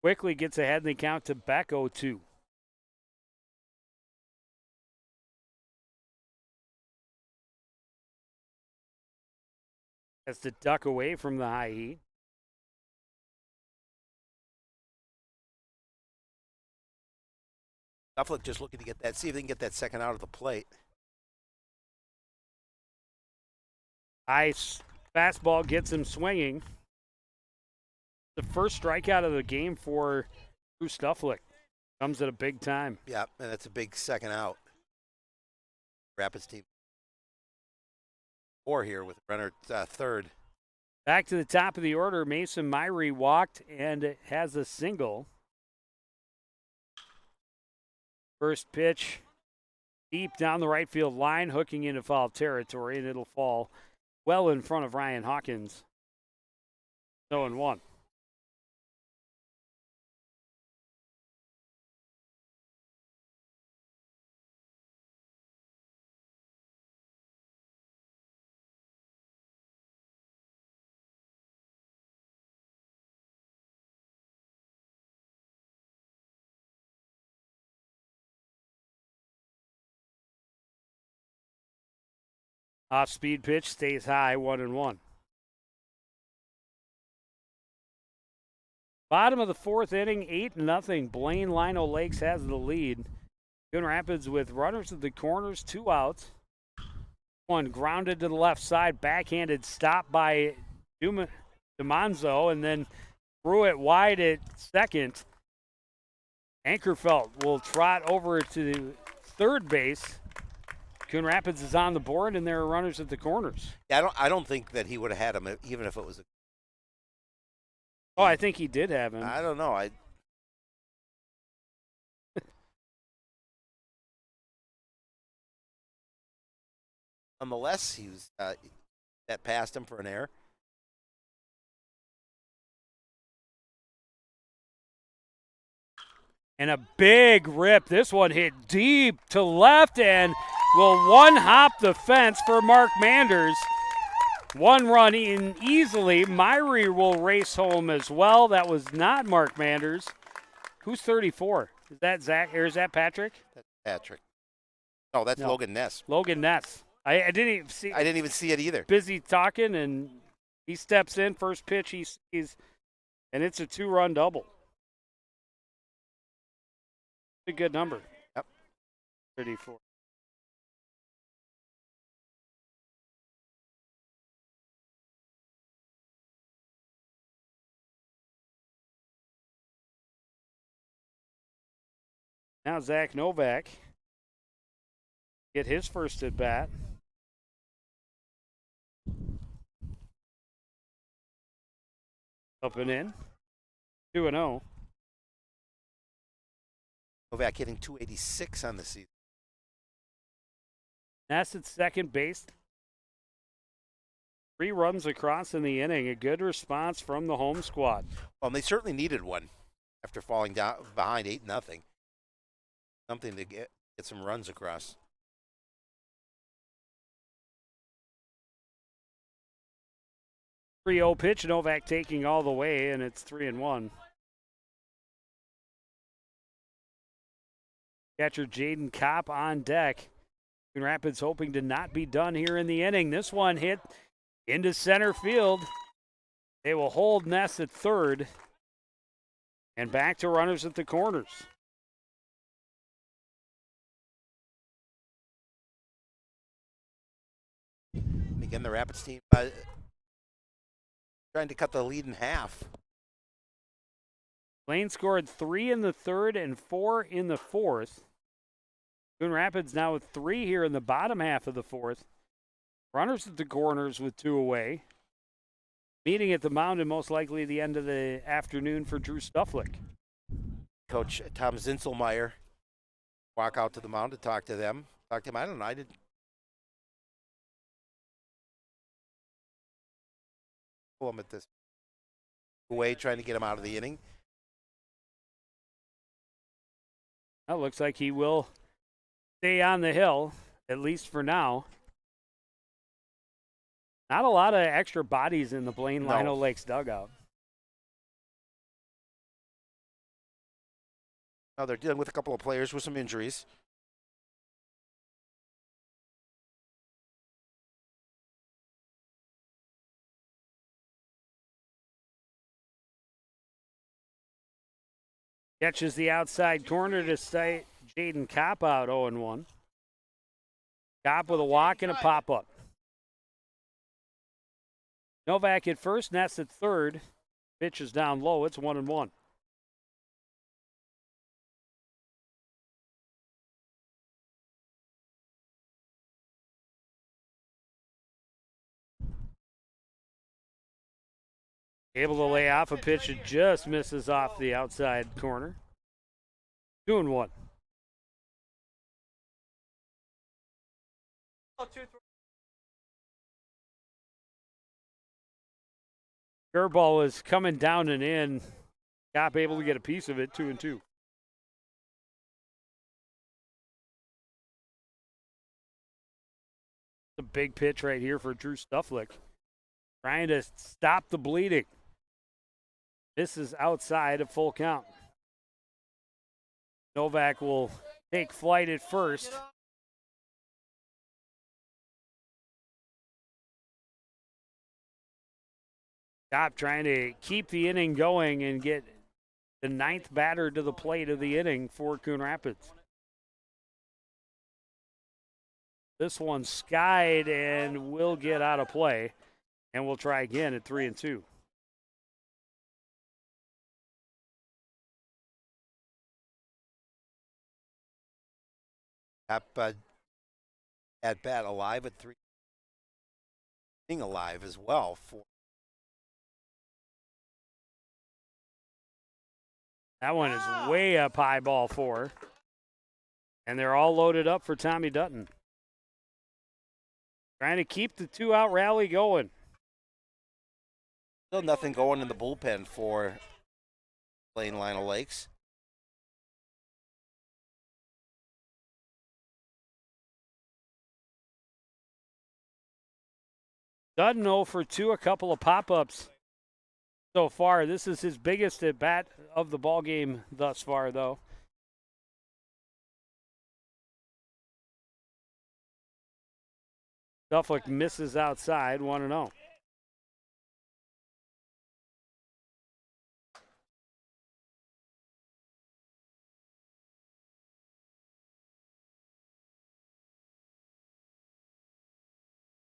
Quickly gets ahead in the count to Beck 0-2. Has to duck away from the high heat. Suffolk just looking to get that, see if they can get that second out of the plate. High fastball gets him swinging. The first strikeout of the game for Drew Stufflick. Comes at a big time. Yeah, and that's a big second out. Rapids team 4 here with runner third. Back to the top of the order, Mason Myrie walked and has a single. First pitch deep down the right field line, hooking into foul territory, and it'll fall well in front of Ryan Hawkins. 0-1. Off speed pitch stays high, 1-1. Bottom of the fourth inning, 8-0. Blaine Lino Lakes has the lead. Coon Rapids with runners at the corners, 2 outs. One grounded to the left side, backhanded stop by DiManzo, and then threw it wide at second. Ankerfeld will trot over to third base. Coon Rapids is on the board, and there are runners at the corners. Yeah, I don't think that he would have had him even if it was a. Oh, I think he did have him. I don't know. Nonetheless, he was that passed him for an error. And a big rip. This one hit deep to left and will one-hop the fence for Mark Manders. 1 run in easily. Myrie will race home as well. That was not Mark Manders. Who's 34? Is that Zach or is that Patrick? That's Patrick. Oh, that's No. Logan Ness. Logan Ness. I didn't even see. I didn't even see it either. Busy talking, and he steps in. First pitch, he's and it's a 2-run double. A good number. Yep. 34. Now Zach Novak get his first at bat. Up and in. 2-0. Novak hitting 286 on the season. Ness at second base. 3 runs across in the inning. A good response from the home squad. Well, they certainly needed one after falling down behind 8-0. Something to get some runs across. 3-0 pitch. Novak taking all the way, and it's 3-1. Catcher Jaden Kopp on deck. Coon Rapids hoping to not be done here in the inning. This one hit into center field. They will hold Ness at third. And back to runners at the corners. Again, the Rapids team trying to cut the lead in half. Blaine scored 3 in the third and 4 in the fourth. Coon Rapids now with 3 here in the bottom half of the fourth. Runners at the corners with 2 away. Meeting at the mound and most likely the end of the afternoon for Drew Stufflick. Coach Tom Zinselmeyer walk out to the mound to talk to them. Talk to him. I don't know. I didn't. Pull him at this way, trying to get him out of the inning. That looks like he will stay on the hill, at least for now. Not a lot of extra bodies in the Blaine No. Lino Lakes dugout. Now they're dealing with a couple of players with some injuries. Catches the outside corner to stay Jaden Kopp out 0-1. Kopp with a walk and a pop-up. Novak at first, Ness at third. Pitch is down low. It's 1-1. Able to lay off a pitch that just misses off the outside corner. 2-1. Curveball was coming down and in. Kopp able to get a piece of it. 2-2. A big pitch right here for Drew Stufflick. Trying to stop the bleeding. This is outside of full count. Novak will take flight at first. Kopp trying to keep the inning going and get the ninth batter to the plate of the inning for Coon Rapids. This one skied and will get out of play. And we'll try again at 3-2. At bat alive at 3. Being alive as well for. That one is way up high, ball 4. And they're all loaded up for Tommy Dutton. Trying to keep the 2-out rally going. Still nothing going in the bullpen for Blaine Lino Lakes. Dutton 0 for 2, a couple of pop-ups so far. This is his biggest at bat of the ball game thus far, though. Stufflick misses outside, 1-0.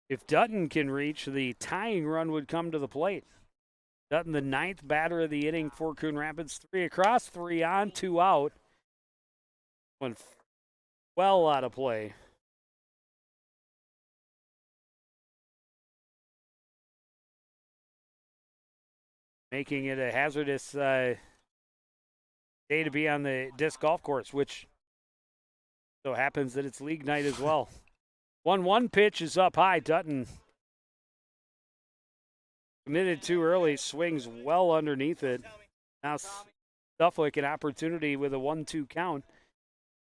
If Dutton can reach, the tying run would come to the plate. Dutton, the ninth batter of the inning for Coon Rapids. 3 across, 3 on, 2 out. Went well out of play. Making it a hazardous day to be on the disc golf course, which so happens that it's league night as well. 1-1 pitch is up high. Dutton committed too early, swings well underneath it. Now Stufflick an opportunity with a 1-2 count.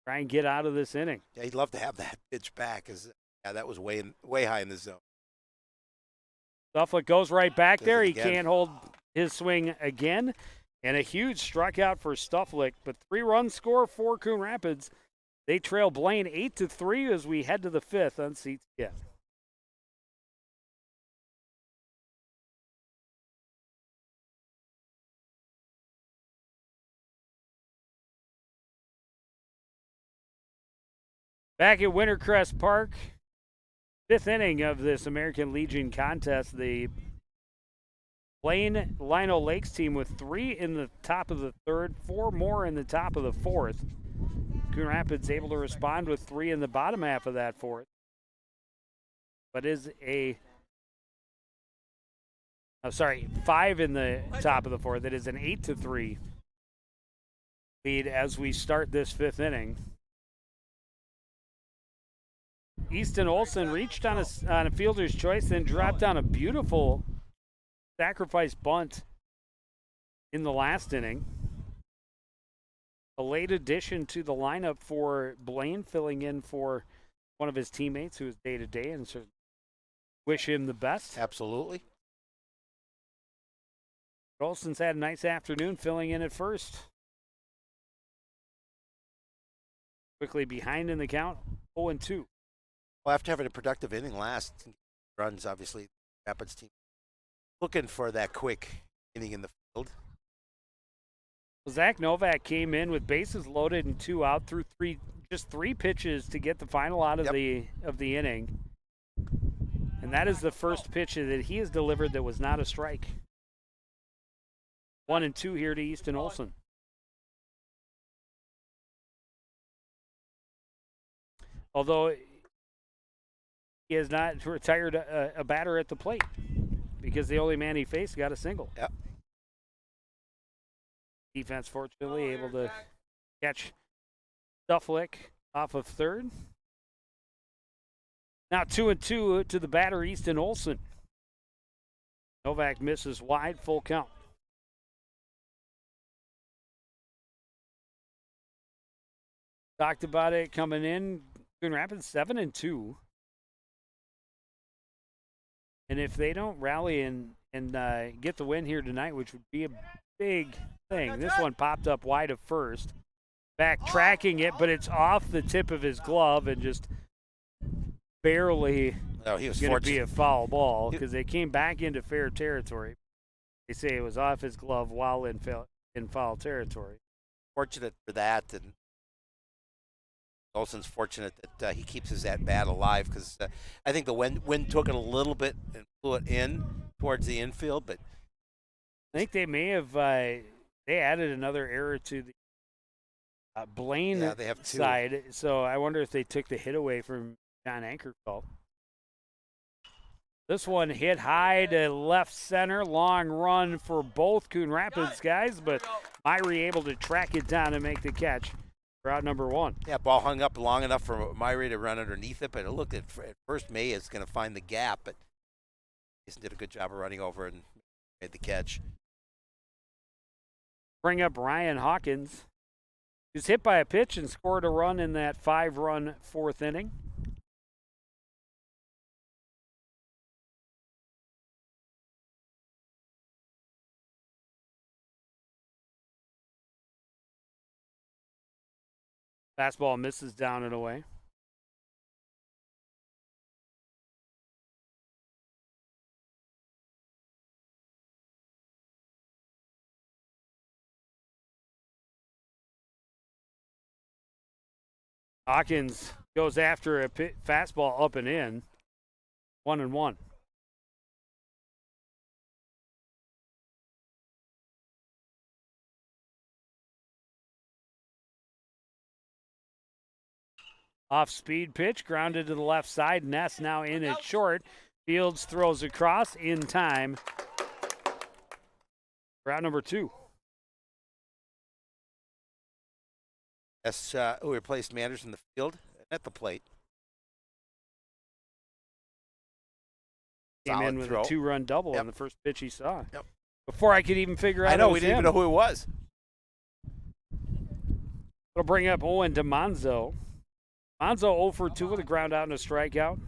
Try and get out of this inning. Yeah, he'd love to have that pitch back. That was way high in the zone. Stufflick goes right back there. He can't hold his swing again. And a huge strikeout for Stufflick. But 3-run score for Coon Rapids. They trail Blaine 8-3 as we head to the 5th on CTS. Back at Wintercrest Park, 5th inning of this American Legion contest. The Blaine Lino Lakes team with 3 in the top of the 3rd, 4 more in the top of the 4th. Coon Rapids able to respond with 3 in the bottom half of that 4th. But is 5 in the top of the 4th. It is an 8-3 lead as we start this 5th inning. Easton Olsen reached on a fielder's choice, then dropped down a beautiful sacrifice bunt in the last inning. a late addition to the lineup for Blaine, filling in for one of his teammates who is day to day, and so wish him the best. Absolutely. Olson's had a nice afternoon filling in at first. Quickly behind in the count, 0-2. Well, after having a productive inning last, runs, obviously, Rapids team looking for that quick inning in the field. Zach Novak came in with bases loaded and 2 out through just three pitches to get the final out of the inning. And that is the first pitch that he has delivered that was not a strike. 1-2 here to Easton Olson. Although he has not retired a batter at the plate because the only man he faced got a single. Yep. Defense, fortunately, able to catch Stufflick off of third. Now 2-2 to the batter, Easton Olson. Novak misses wide, full count. Talked about it coming in. Coon Rapids 7-2. And if they don't rally and get the win here tonight, which would be a big thing. This one popped up wide of first. Backtracking it, but it's off the tip of his glove and just barely he was going to be a foul ball because they came back into fair territory. They say it was off his glove while in foul territory. Fortunate for that, and Olson's fortunate that he keeps his at-bat alive because I think the wind took it a little bit and flew it in towards the infield, but I think they may have they added another error to the Blaine they have two. side, so I wonder if they took the hit away from John Ankerfeld. This one hit high to left center, long run for both Coon Rapids guys, but Myrie able to track it down and make the catch for out number one. Yeah, ball hung up long enough for Myrie to run underneath it, but it looked at first May is going to find the gap, but he did a good job of running over and made the catch. Bring up Ryan Hawkins. He was hit by a pitch and scored a run in that 5-run fourth inning. Fastball misses down and away. Hawkins goes after a fastball up and in. 1-1. Off-speed pitch, grounded to the left side. Ness now in at short. Fields throws across in time. Route number 2. That's who replaced Manders in the field at the plate. Came in with a 2-run double on the first pitch he saw. Yep. Before I could even figure out I know, we it was didn't even him. know who it was. It'll bring up Owen DeMonzo. Monzo 0 for 2 with a ground out and a strikeout.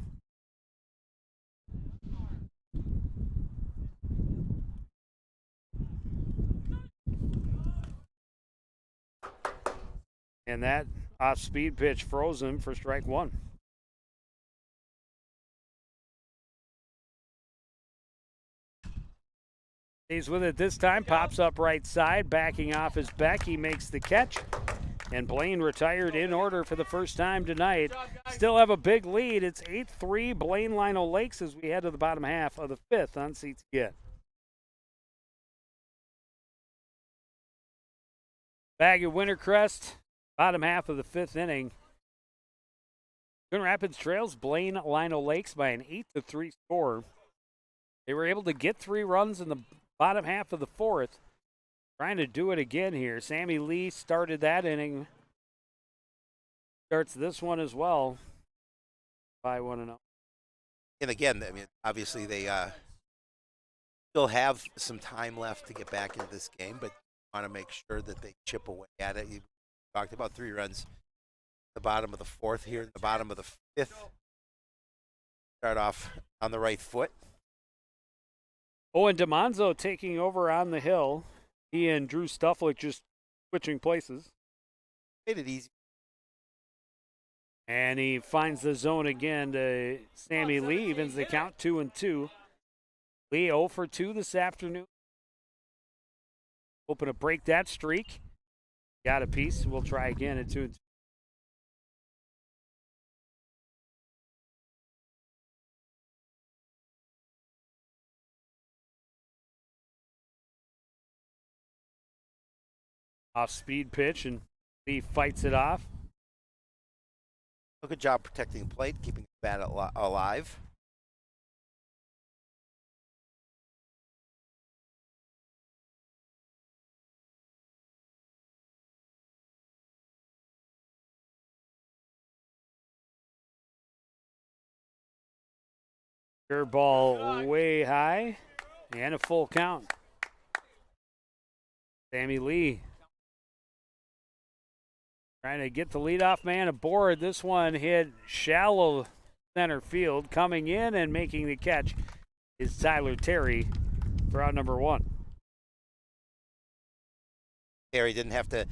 And that off-speed pitch froze him for strike 1. Stays with it this time, pops up right side, backing off his back. He makes the catch. And Blaine retired in order for the first time tonight. Still have a big lead. It's 8-3 Blaine Lionel Lakes as we head to the bottom half of the 5th on Seats Get. Bag of Wintercrest, bottom half of the 5th inning. Coon Rapids trails Blaine Lionel Lakes by an 8-3 score. They were able to get 3 runs in the bottom half of the 4th. Trying to do it again here. Sammy Lee started that inning. Starts this one as well. By 1-0. And again, I mean, obviously they still have some time left to get back into this game, but want to make sure that they chip away at it. You talked about 3 runs. The bottom of the 4th here, the bottom of the 5th. Start off on the right foot. Oh, and DiManzo taking over on the hill. He and Drew Stufflick just switching places. Made it easy. And he finds the zone again to Sammy Lee, evens the count 2-2. Lee 0 for 2 this afternoon. Hoping to break that streak. Got a piece. We'll try again at 2-2. Off speed pitch, and Lee fights it off. Good job protecting the plate, keeping the bat alive. Curveball way high, and a full count. Sammy Lee trying to get the leadoff man aboard. This one hit shallow center field. Coming in and making the catch is Tyler Terry for out number 1. Terry didn't have to.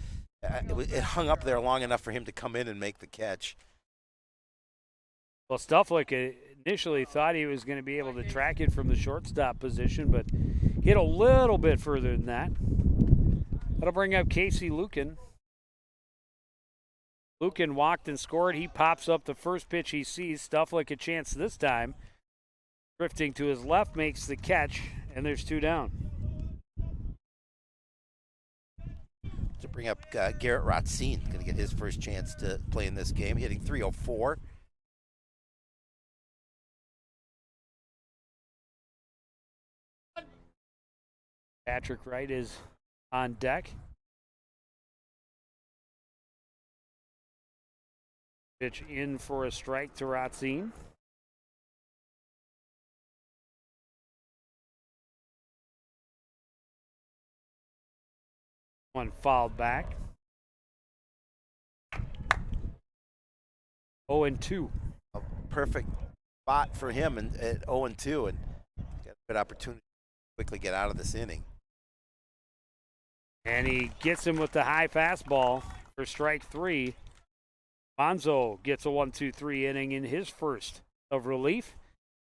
It hung up there long enough for him to come in and make the catch. Well, Stufflick initially thought he was going to be able to track it from the shortstop position, but hit a little bit further than that. That'll bring up Casey Lucan. Lucan walked and scored. He pops up the first pitch he sees. Stufflick a chance this time. Drifting to his left, makes the catch, and there's 2 down. To bring up Garrett Rotzine, going to get his first chance to play in this game, hitting .304. Patrick Wright is on deck. Pitch in for a strike to Rotzine. One fouled back. 0-2. A perfect spot for him at 0-2, and got a good opportunity to quickly get out of this inning. And he gets him with the high fastball for strike 3. Monzo gets a 1-2-3 inning in his first of relief.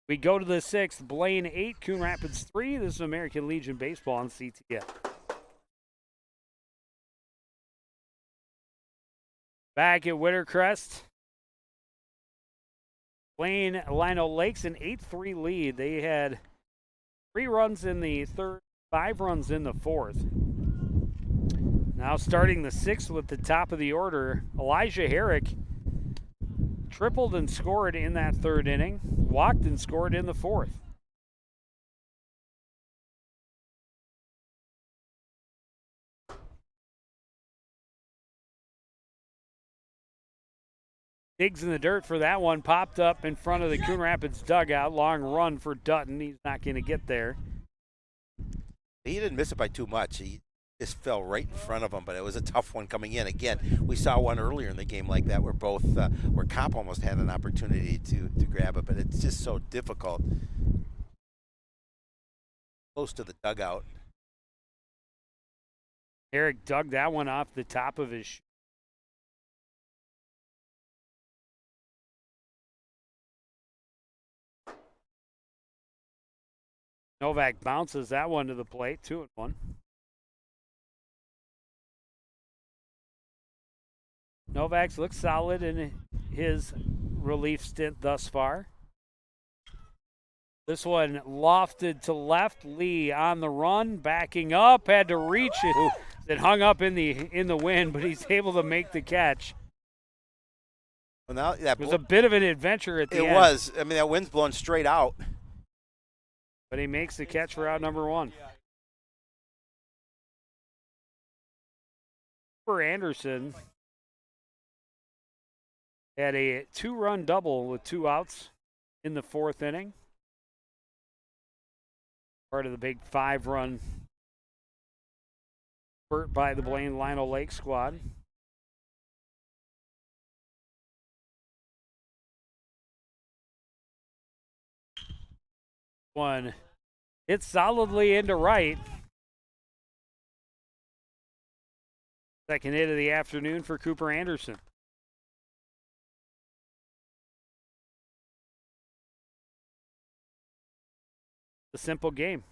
We go to the 6th. Blaine 8, Coon Rapids 3. This is American Legion Baseball on CTF. Back at Wintercrest, Blaine Lino Lakes an 8-3 lead. They had 3 runs in the 3rd, 5 runs in the 4th. Now starting the 6th with the top of the order, Elijah Herrick tripled and scored in that 3rd inning, walked and scored in the 4th. Digs in the dirt for that one, popped up in front of the Coon Rapids dugout. Long run for Dutton. He's not going to get there. He didn't miss it by too much. He just fell right in front of him, but it was a tough one coming in. Again, we saw one earlier in the game like that where both, where Kopp almost had an opportunity to grab it, but it's just so difficult. Close to the dugout. Eric dug that one off the top of his shoe. Novak bounces that one to the plate, 2-1. Novak's looks solid in his relief stint thus far. This one lofted to left. Lee on the run, backing up, had to reach it. Ooh. It hung up in the wind, but he's able to make the catch. Well, now that it was a bit of an adventure at the end. It was. I mean, that wind's blowing straight out. But he makes the catch for out number 1. For Anderson had a 2-run double with 2 outs in the 4th inning. Part of the big 5-run spurt by the Blaine Lino Lake squad. One hit solidly into right. Second hit of the afternoon for Cooper Anderson. A simple game.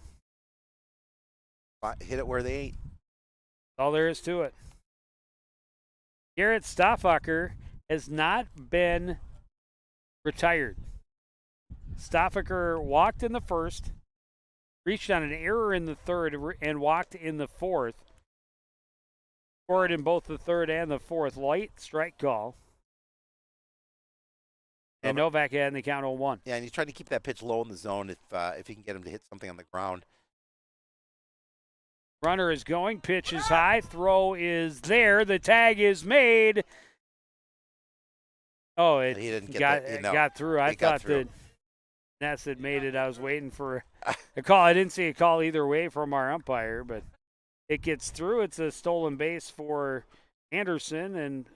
Hit it where they ain't. That's all there is to it. Garrett Stoffacher has not been retired. Stoffacher walked in the first, reached on an error in the third, and walked in the fourth. Scored in both the third and the fourth. Light strike call. And Novak had in the count 0-1. Yeah, and he's trying to keep that pitch low in the zone if he can get him to hit something on the ground. Runner is going. Pitch is high. Throw is there. The tag is made. Oh, it he didn't got through. I thought that Ness had made it. I was waiting for a call. I didn't see a call either way from our umpire, but it gets through. It's a stolen base for Anderson, and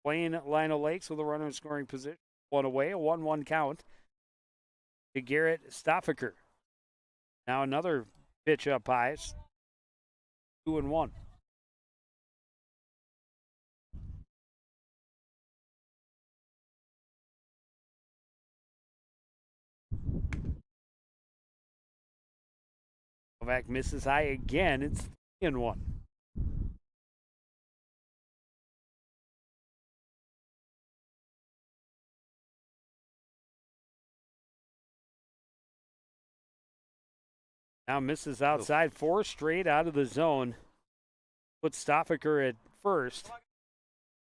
Blaine Lino Lakes with a runner in scoring position. One away, a 1-1 count to Garrett Stoffacher. Now another pitch up high. 2-1. Novak misses high again. It's 3-1. Now misses outside. 4 straight out of the zone. Puts Stoffacher at first.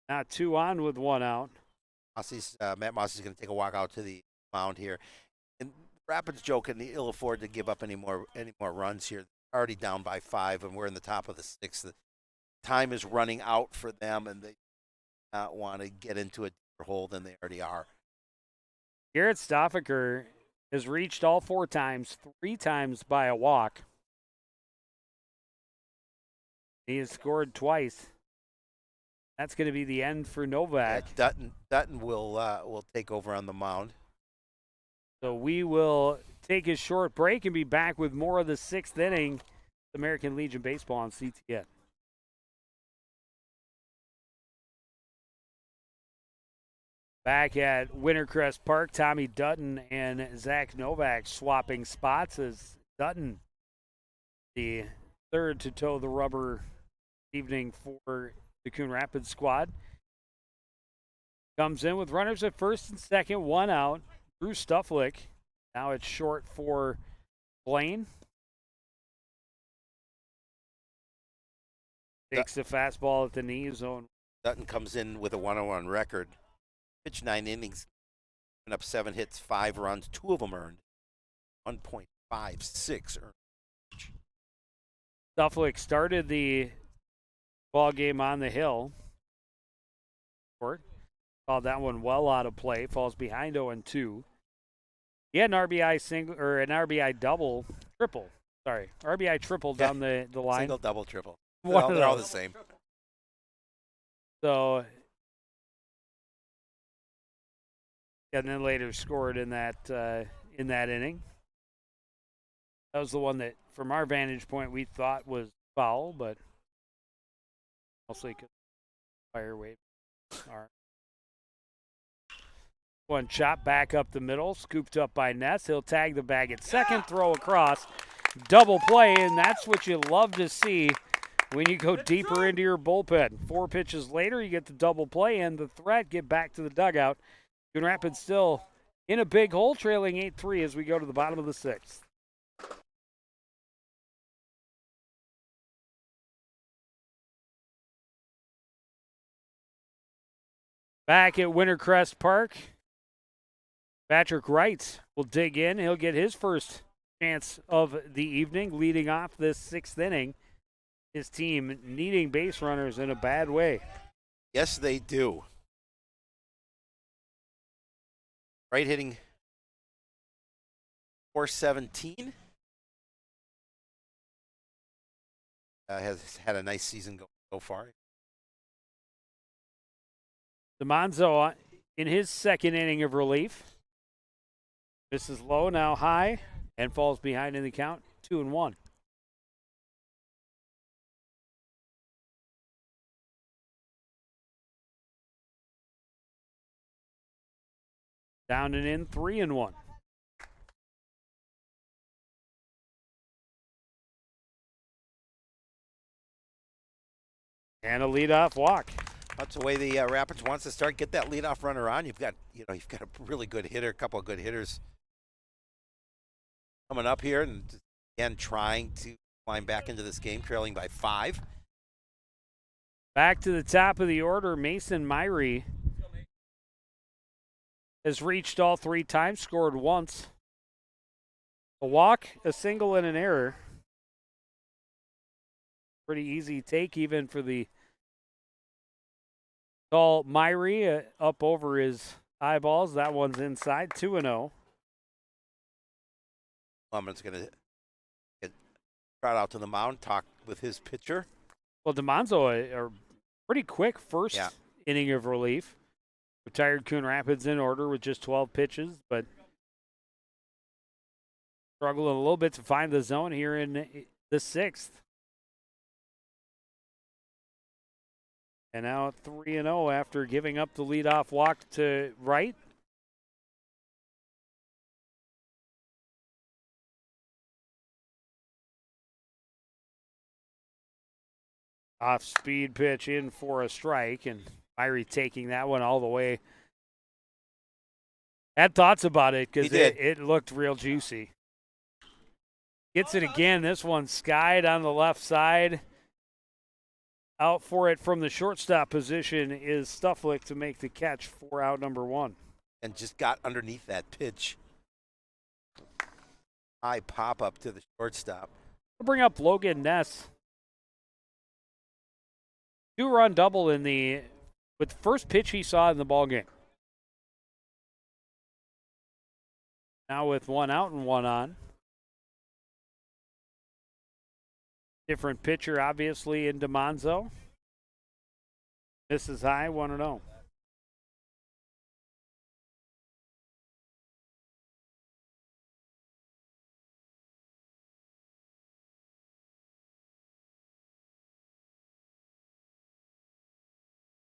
Now 2 on with 1 out. Matt Mossey's going to take a walk out to the mound here. And Rapids Joe can ill afford to give up any more runs here. They're already down by 5, and we're in the top of the 6th. The time is running out for them, and they do not want to get into a deeper hole than they already are. Garrett Stoffacher has reached all 4 times, 3 times by a walk. He has scored twice. That's going to be the end for Novak. Yeah, Dutton will take over on the mound. So we will take a short break and be back with more of the 6th inning American Legion Baseball on CTN. Back at Wintercrest Park, Tommy Dutton and Zach Novak swapping spots as Dutton, the third to toe the rubber evening for the Coon Rapids squad, comes in with runners at first and second, 1 out. Drew Stufflick. Now it's short for Blaine. Takes the fastball at the knee zone. Dutton comes in with a 1-1 record. Pitched 9 innings, given up 7 hits, 5 runs, 2 of them earned. 1.56 earned. Stufflick started the ball game on the hill. Called that one well out of play. Falls behind 0-2. He had an RBI single or an RBI triple. Sorry, RBI triple down the line. Single, double, triple. They're all the same. So, and then later scored in that inning. That was the one that, from our vantage point, we thought was foul, but mostly because fire wave. All right. One chop back up the middle, scooped up by Ness. He'll tag the bag at second, throw across, double play, and that's what you love to see when you go deeper into your bullpen. 4 pitches later, you get the double play and the threat, get back to the dugout. Coon Rapids still in a big hole, trailing 8-3 as we go to the bottom of the 6th. Back at Wintercrest Park, Patrick Wright will dig in. He'll get his first chance of the evening, leading off this 6th inning. His team needing base runners in a bad way. Yes, they do. Wright hitting .417. Has had a nice season so far. DeMonzo in his 2nd inning of relief. This is low, now high, and falls behind in the count, 2-1. Down and in, 3-1. And a leadoff walk. That's the way the Rapids wants to start. Get that leadoff runner on. You've got a really good hitter, a couple of good hitters coming up here, and again trying to climb back into this game, trailing by 5. Back to the top of the order, Mason Myrie has reached all 3 times, scored once. A walk, a single, and an error. Pretty easy take even for the tall Myrie, up over his eyeballs. That one's inside, 2-0. Lumber's going to get trot out to the mound, talk with his pitcher. Well, DeMonzo, a pretty quick first inning of relief. Retired Coon Rapids in order with just 12 pitches, but struggling a little bit to find the zone here in the 6th. And now 3-0 after giving up the leadoff walk to right. Off-speed pitch in for a strike, and Myrie taking that one all the way. Had thoughts about it because it looked real juicy. Gets it again. This one skied on the left side. Out for it from the shortstop position is Stufflick to make the catch for out number 1. And just got underneath that pitch. High pop up to the shortstop. We'll bring up Logan Ness. 2-run double with the first pitch he saw in the ball game. Now with 1 out and 1 on. Different pitcher, obviously, in DeMonzo. Misses high, 1-0.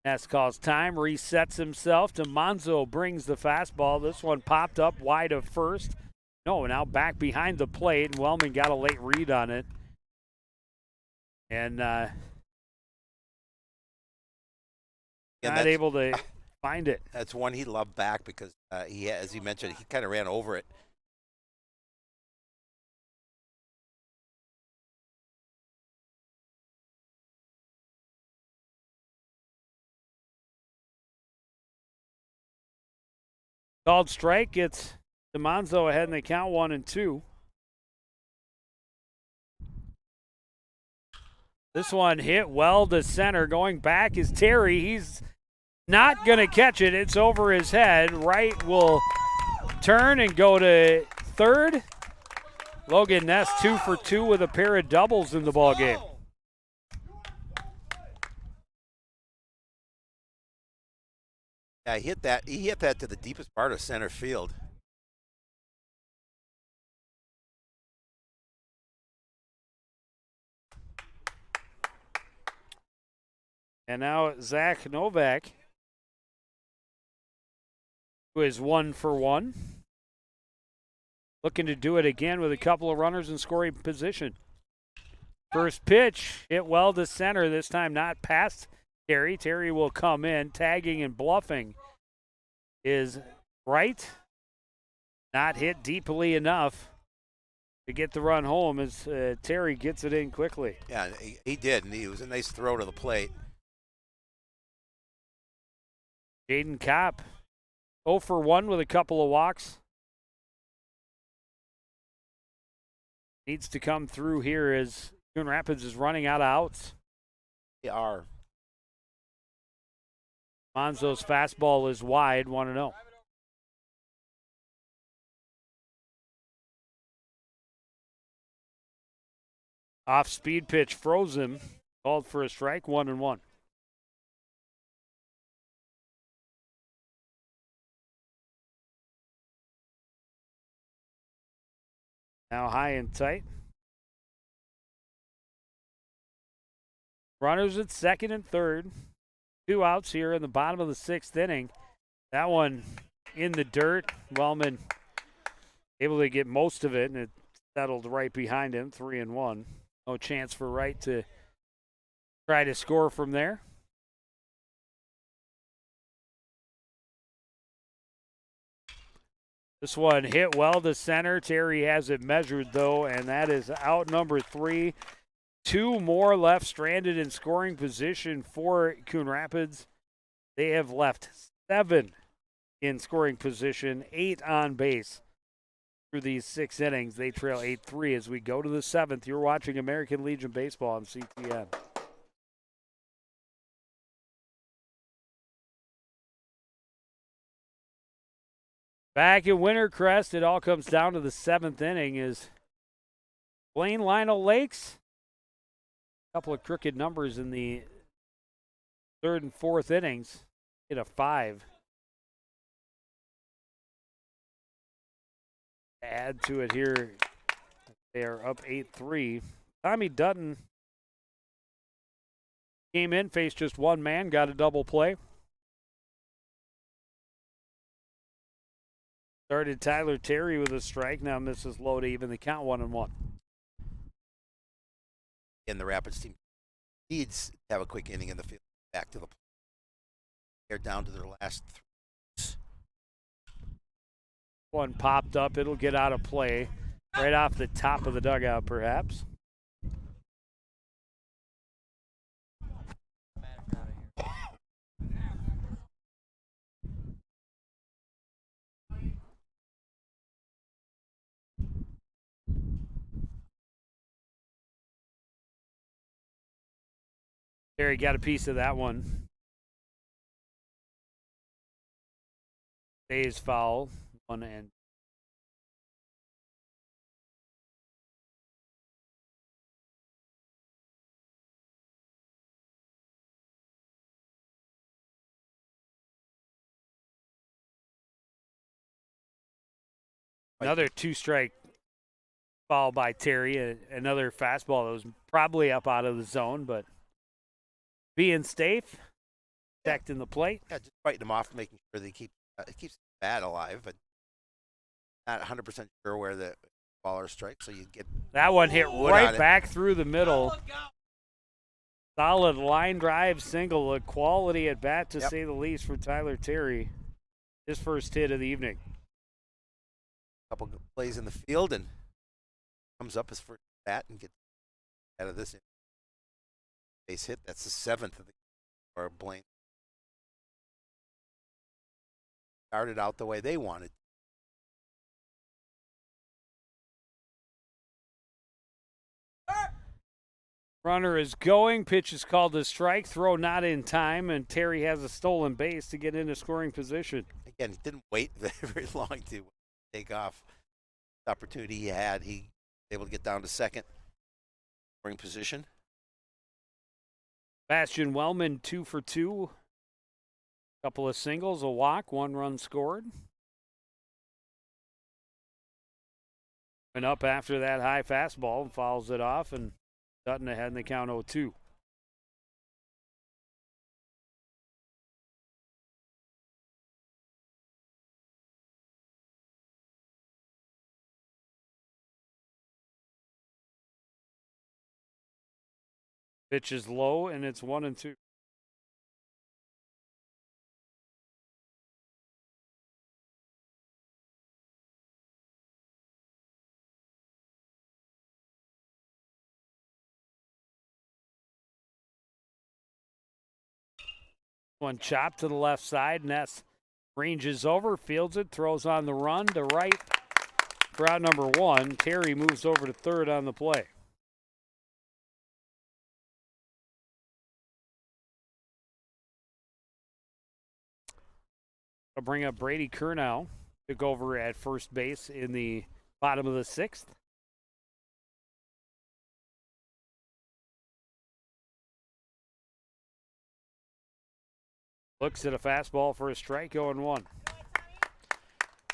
Ness calls time, resets himself. DeMonzo brings the fastball. This one popped up wide of first. No, now back behind the plate, and Wellman got a late read on it. And not able to find it. That's one he loved back because as you mentioned, he kind of ran over it. Called strike, gets DeMonzo ahead in the count, 1-2. This one hit well to center. Going back is Terry. He's not going to catch it. It's over his head. Right will turn and go to third. Logan Ness 2 for 2 with a pair of doubles in the ball game. Yeah, he hit that to the deepest part of center field. And now Zach Novak, who is 1 for 1. Looking to do it again with a couple of runners in scoring position. First pitch hit well to center, this time not past Terry. Terry will come in. Tagging and bluffing is right. Not hit deeply enough to get the run home as Terry gets it in quickly. Yeah, he did, and it was a nice throw to the plate. Jaden Kopp 0 for 1 with a couple of walks. Needs to come through here as Coon Rapids is running out of outs. They are. Monzo's fastball is wide, 1-0. Off-speed pitch froze him. Called for a strike, 1-1. Now high and tight. Runners at second and third. 2 outs here in the bottom of the 6th inning. That one in the dirt. Wellman able to get most of it, and it settled right behind him, 3-1. No chance for Wright to try to score from there. This one hit well to center. Terry has it measured, though, and that is out number 3. 2 more left stranded in scoring position for Coon Rapids. They have left 7 in scoring position, 8 on base through these 6 innings. They trail 8-3 as we go to the 7th. You're watching American Legion Baseball on CTN. Back at Wintercrest, it all comes down to the 7th inning as Blaine Lionel Lakes. A couple of crooked numbers in the 3rd and 4th innings. Hit a 5. Add to it here. They are up 8-3. Tommy Dutton came in, faced just one man, got a double play. Started Tyler Terry with a strike. Now misses low to even the count, 1-1. And the Rapids team needs to have a quick inning in the field. Back to the play. They're down to their last 3. One popped up. It'll get out of play right off the top of the dugout, perhaps. Terry got a piece of that one. Stays foul. 1 and another 2-strike foul by Terry. Another fastball that was probably up out of the zone, but being safe, protecting the plate. Yeah, just fighting them off, making sure they keep it keeps the bat alive, but not 100% sure where the baller strikes. So you get that one hit right back through the middle. Solid line drive single, a quality at bat to say the least for Tyler Terry. His first hit of the evening. A couple good plays in the field and comes up his first bat and gets out of this base hit. That's the 7th of the for Blaine. Started out the way they wanted. Runner is going. Pitch is called a strike. Throw not in time, and Terry has a stolen base to get into scoring position. Again, he didn't wait very long to take off. The opportunity he had, he was able to get down to second. Scoring position. Bastian Wellman 2 for 2. Couple of singles, a walk, 1 run scored. And up after that high fastball and fouls it off, and Dutton ahead in the count 0-2. Pitch is low, and it's 1-2. One chop to the left side, and that's ranges over, fields it, throws on the run to right for out number 1. Terry moves over to third on the play. I'll bring up Brady Curnow. Took over at first base in the bottom of the 6th. Looks at a fastball for a strike, 0-1.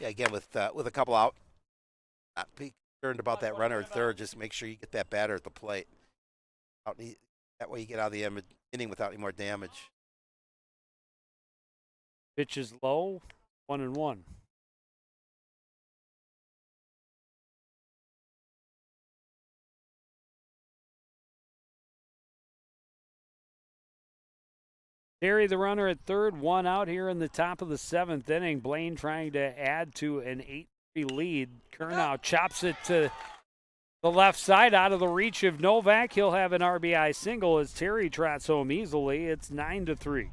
Yeah, again with a couple out, not be concerned about that runner at third. Just make sure you get that batter at the plate. That way you get out of the inning without any more damage. Pitch is low, 1-1. Terry, the runner at third, 1 out here in the top of the 7th inning. Blaine trying to add to an 8-3 lead. Kurnow chops it to the left side out of the reach of Novak. He'll have an RBI single as Terry trots home easily. It's 9-3.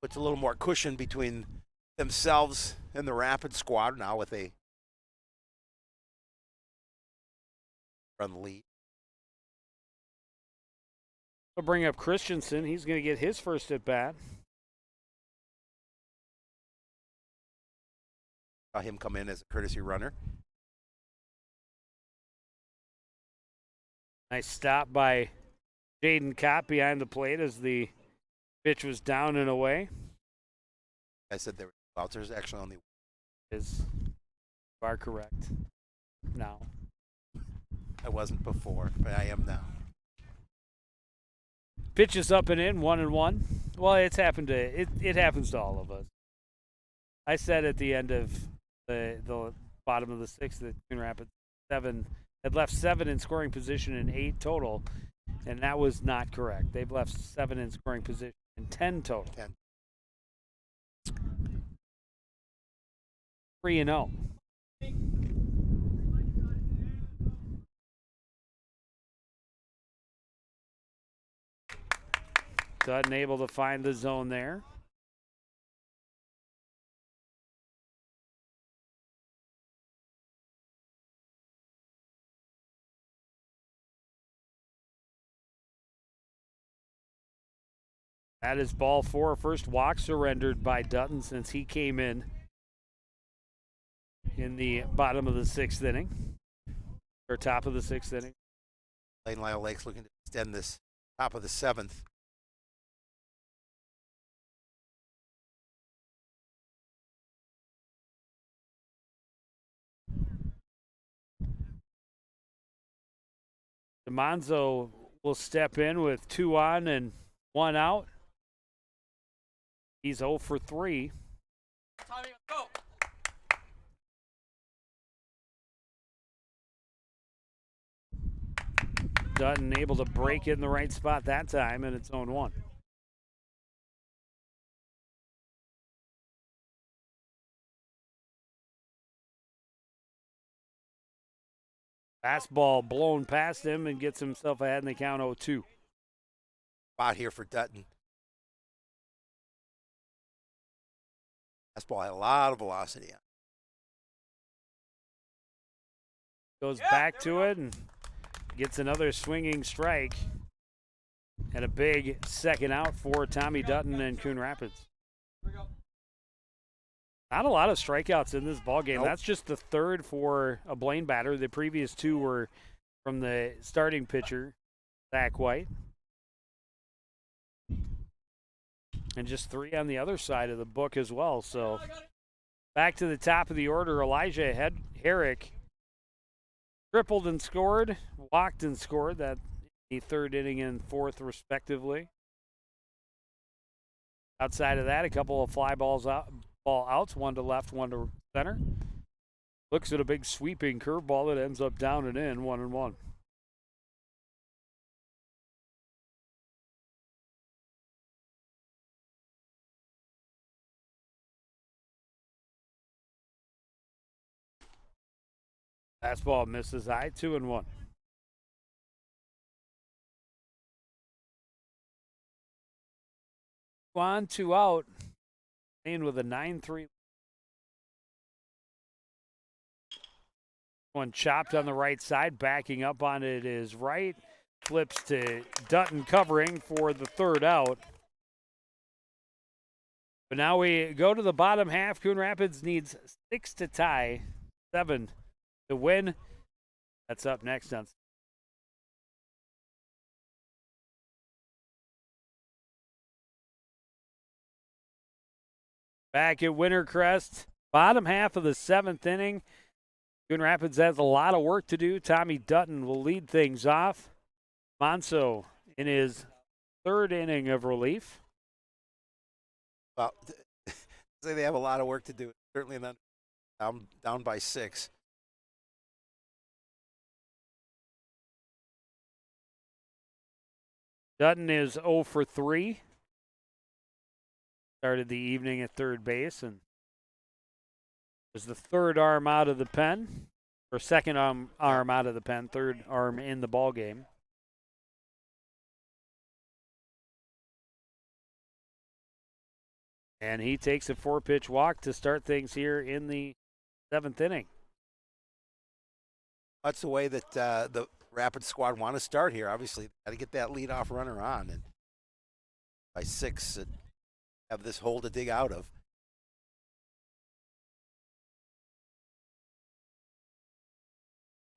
Puts a little more cushion between themselves and the Rapid squad now with a run lead. We'll bring up Christensen. He's going to get his first at bat. Saw him come in as a courtesy runner. Nice stop by Jaden Kopp behind the plate as the pitch was down and away. I said there were outs. There's actually only. Is you are correct. Now. I wasn't before, but I am now. Pitch is up and in, 1-1. Well, it happens to all of us. I said at the end of the bottom of the 6th that Coon Rapids had left 7 in scoring position in 8 total, and that was not correct. They've left 7 in scoring position in 10 total. 3-0. Dutton able to find the zone there. That is ball 4. First walk surrendered by Dutton since he came in the bottom of the 6th inning, or top of the 6th inning. Blaine Lyle Lake's looking to extend this top of the 7th. DeMonzo will step in with 2 on and 1 out. He's 0 for 3. Go. Dutton able to break in the right spot that time, and it's 0-1. Fastball blown past him and gets himself ahead in the count 0-2. Spot here for Dutton. Fastball had a lot of velocity on. Goes back to it and gets another swinging strike. And a big second out for Tommy Dutton and Coon Rapids. Not a lot of strikeouts in this ballgame. Nope. That's just the third for a Blaine batter. The previous 2 were from the starting pitcher, Zach White. And just 3 on the other side of the book as well. So back to the top of the order, Elijah Herrick tripled and scored, walked and scored. That the 3rd inning and 4th respectively. Outside of that, a couple of fly ball outs, 1 to left, 1 to center. Looks at a big sweeping curveball that ends up down and in, 1-1. Fastball misses high, 2-1. On, 2 out. In with a 9-3. One chopped on the right side, backing up on it is right. Flips to Dutton covering for the 3rd out. But now we go to the bottom half. Coon Rapids needs 6 to tie, 7 to win. That's up next on. Back at Wintercrest, bottom half of the 7th inning. Coon Rapids has a lot of work to do. Tommy Dutton will lead things off. Monso in his third inning of relief. Well, say they have a lot of work to do. Certainly not down by 6. Dutton is 0 for 3. Started the evening at third base and was the third arm out of the pen, or second arm out of the pen, third arm in the ball game. And he takes a 4-pitch walk to start things here in the 7th inning. That's the way that the Rapids squad want to start here. Obviously, got to get that leadoff runner on, and by 6, have this hole to dig out of.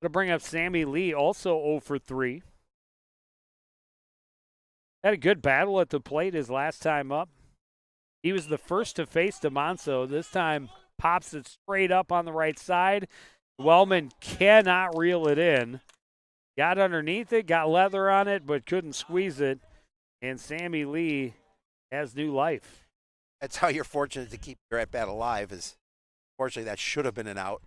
To bring up Sammy Lee, also 0 for 3. Had a good battle at the plate his last time up. He was the first to face DeMonso. This time pops it straight up on the right side. Wellman cannot reel it in. Got underneath it, got leather on it, but couldn't squeeze it. And Sammy Lee has new life. That's how you're fortunate to keep your at bat alive. Is fortunately that should have been an out.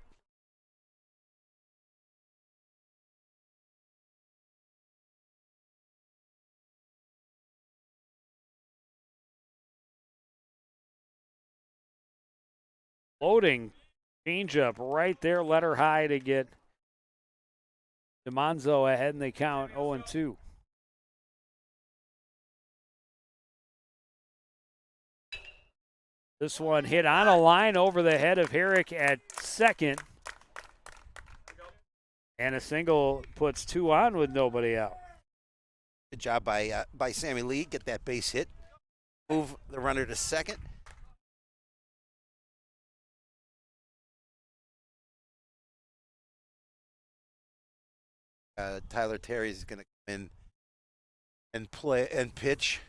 Loading changeup right there, let her high to get DeMonzo ahead in the count, 0-2. This one hit on a line over the head of Herrick at second. And a single puts 2 on with nobody out. Good job by Sammy Lee. Get that base hit. Move the runner to second. Tyler Terry is going to come in and play and pitch.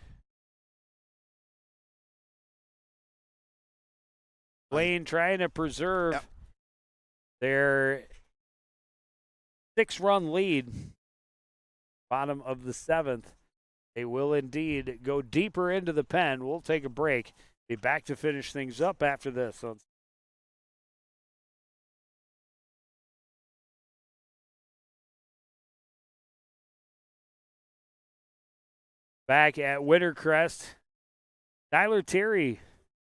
Blaine trying to preserve their 6-run lead. Bottom of the 7th. They will indeed go deeper into the pen. We'll take a break. Be back to finish things up after this. Back at Wintercrest, Tyler Terry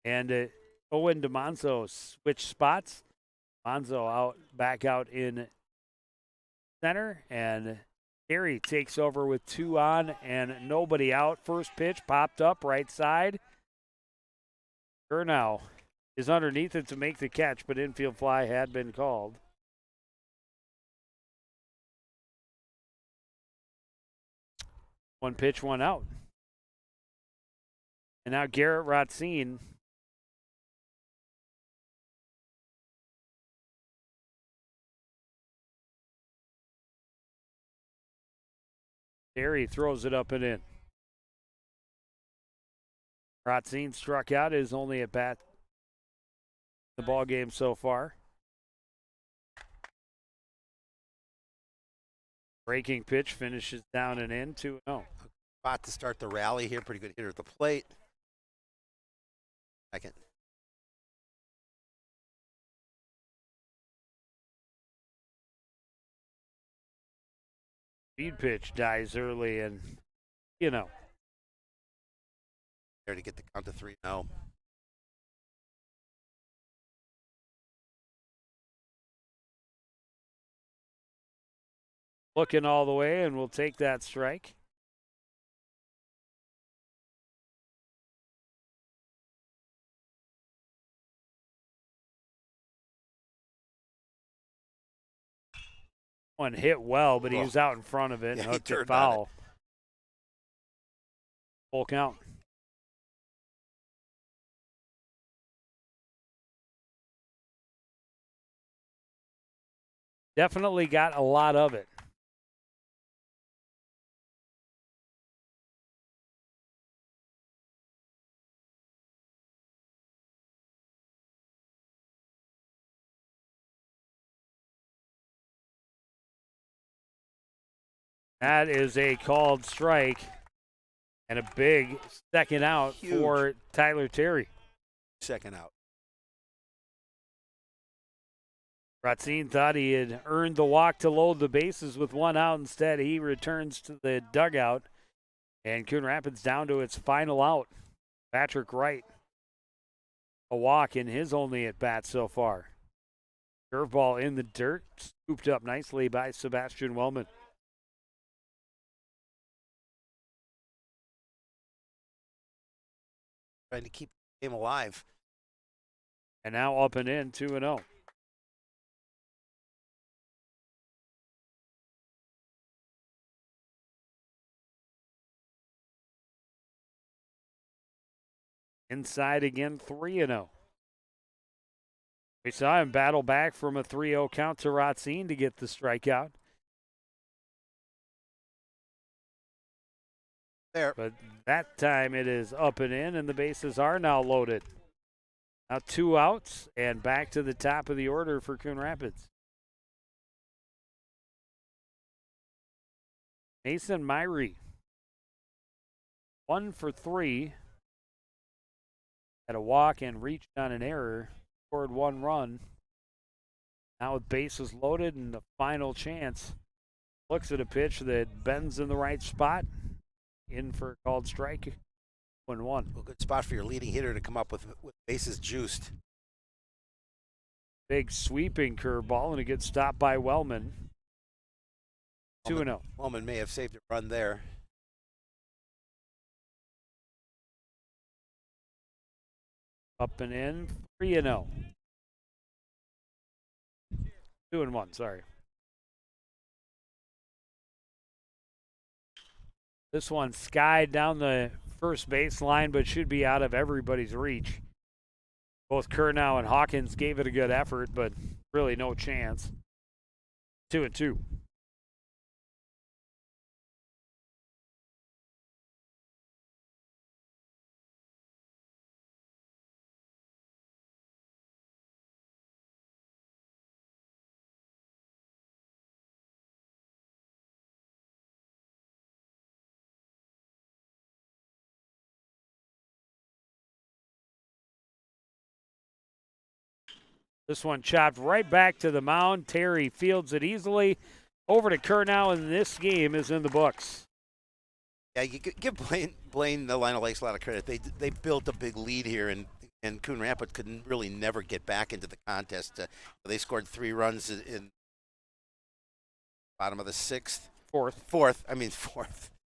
and Owen DeMonzo switch spots. Monzo back out in center, and Terry takes over with 2 on and nobody out. First pitch popped up right side. Curnow is underneath it to make the catch, but infield fly had been called. One pitch, one out. And now Garrett Rotzine Terry throws it up and in. Rotzine struck out his only at bat the ball game so far. Breaking pitch finishes down and in, 2-0. Spot to start the rally here. Pretty good hitter at the plate. Second. Speed pitch dies early, and there to get the count to 3-0. Looking all the way, and we'll take that strike. One hit well, but he was out in front of it and hooked it foul. Full count. Definitely got a lot of it. That is a called strike and a big second out Huge. for Tyler Terry. Second out. Ratzin thought he had earned the walk to load the bases with one out. Instead, he returns to the dugout, and Coon Rapids down to its final out. Patrick Wright, a walk in his only at-bat so far. Curveball in the dirt, scooped up nicely by Sebastian Wellman. Trying to keep the game alive. And now up and in, 2-0. Inside again, 3-0. We saw him battle back from a 3-0 count to Ratzin to get the strikeout. There. But that time it is up and in, and the bases are now loaded. Now 2 outs, and back to the top of the order for Coon Rapids. Mason Myrie, 1 for 3. Had a walk and reached on an error. Scored 1 run. Now with bases loaded and the final chance. Looks at a pitch that bends in the right spot. In for a called strike. 1-1. A good spot for your leading hitter to come up with bases juiced. Big sweeping curveball and a good stop by Wellman. 2-0. Wellman may have saved a run there. Up and in, 3-0. 2-1, sorry. This one skied down the first baseline, but should be out of everybody's reach. Both Curnow and Hawkins gave it a good effort, but really no chance. 2-2. This one chopped right back to the mound. Terry fields it easily. Over to Curnow, and this game is in the books. Yeah, you give Blaine the Lionel Lakes a lot of credit. They built a big lead here, and Coon Rapids could really never get back into the contest. They scored 3 runs in bottom of the 6th. Fourth. Fourth.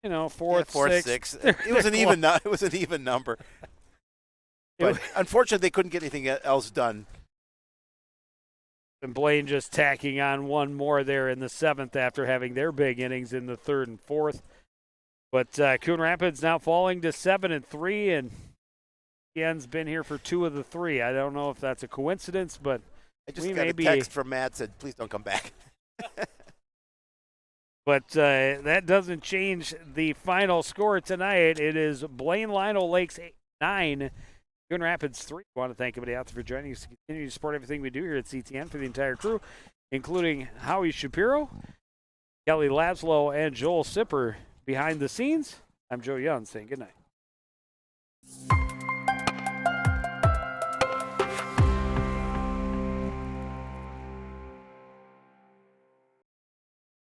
You know, fourth, sixth. It was an even. It was an even number. But unfortunately, they couldn't get anything else done. And Blaine just tacking on one more there in the 7th after having their big innings in the 3rd and 4th. But Coon Rapids now falling to 7-3, and Ian's been here for 2 of the 3. I don't know if that's a coincidence, but I just got a text from Matt said, "Please don't come back." But that doesn't change the final score tonight. It is Blaine Lionel Lakes 9, Coon Rapids 3. I want to thank everybody out there for joining us to continue to support everything we do here at CTN for the entire crew, including Howie Shapiro, Kelly Laszlo, and Joel Sipper behind the scenes. I'm Joe Young saying good night.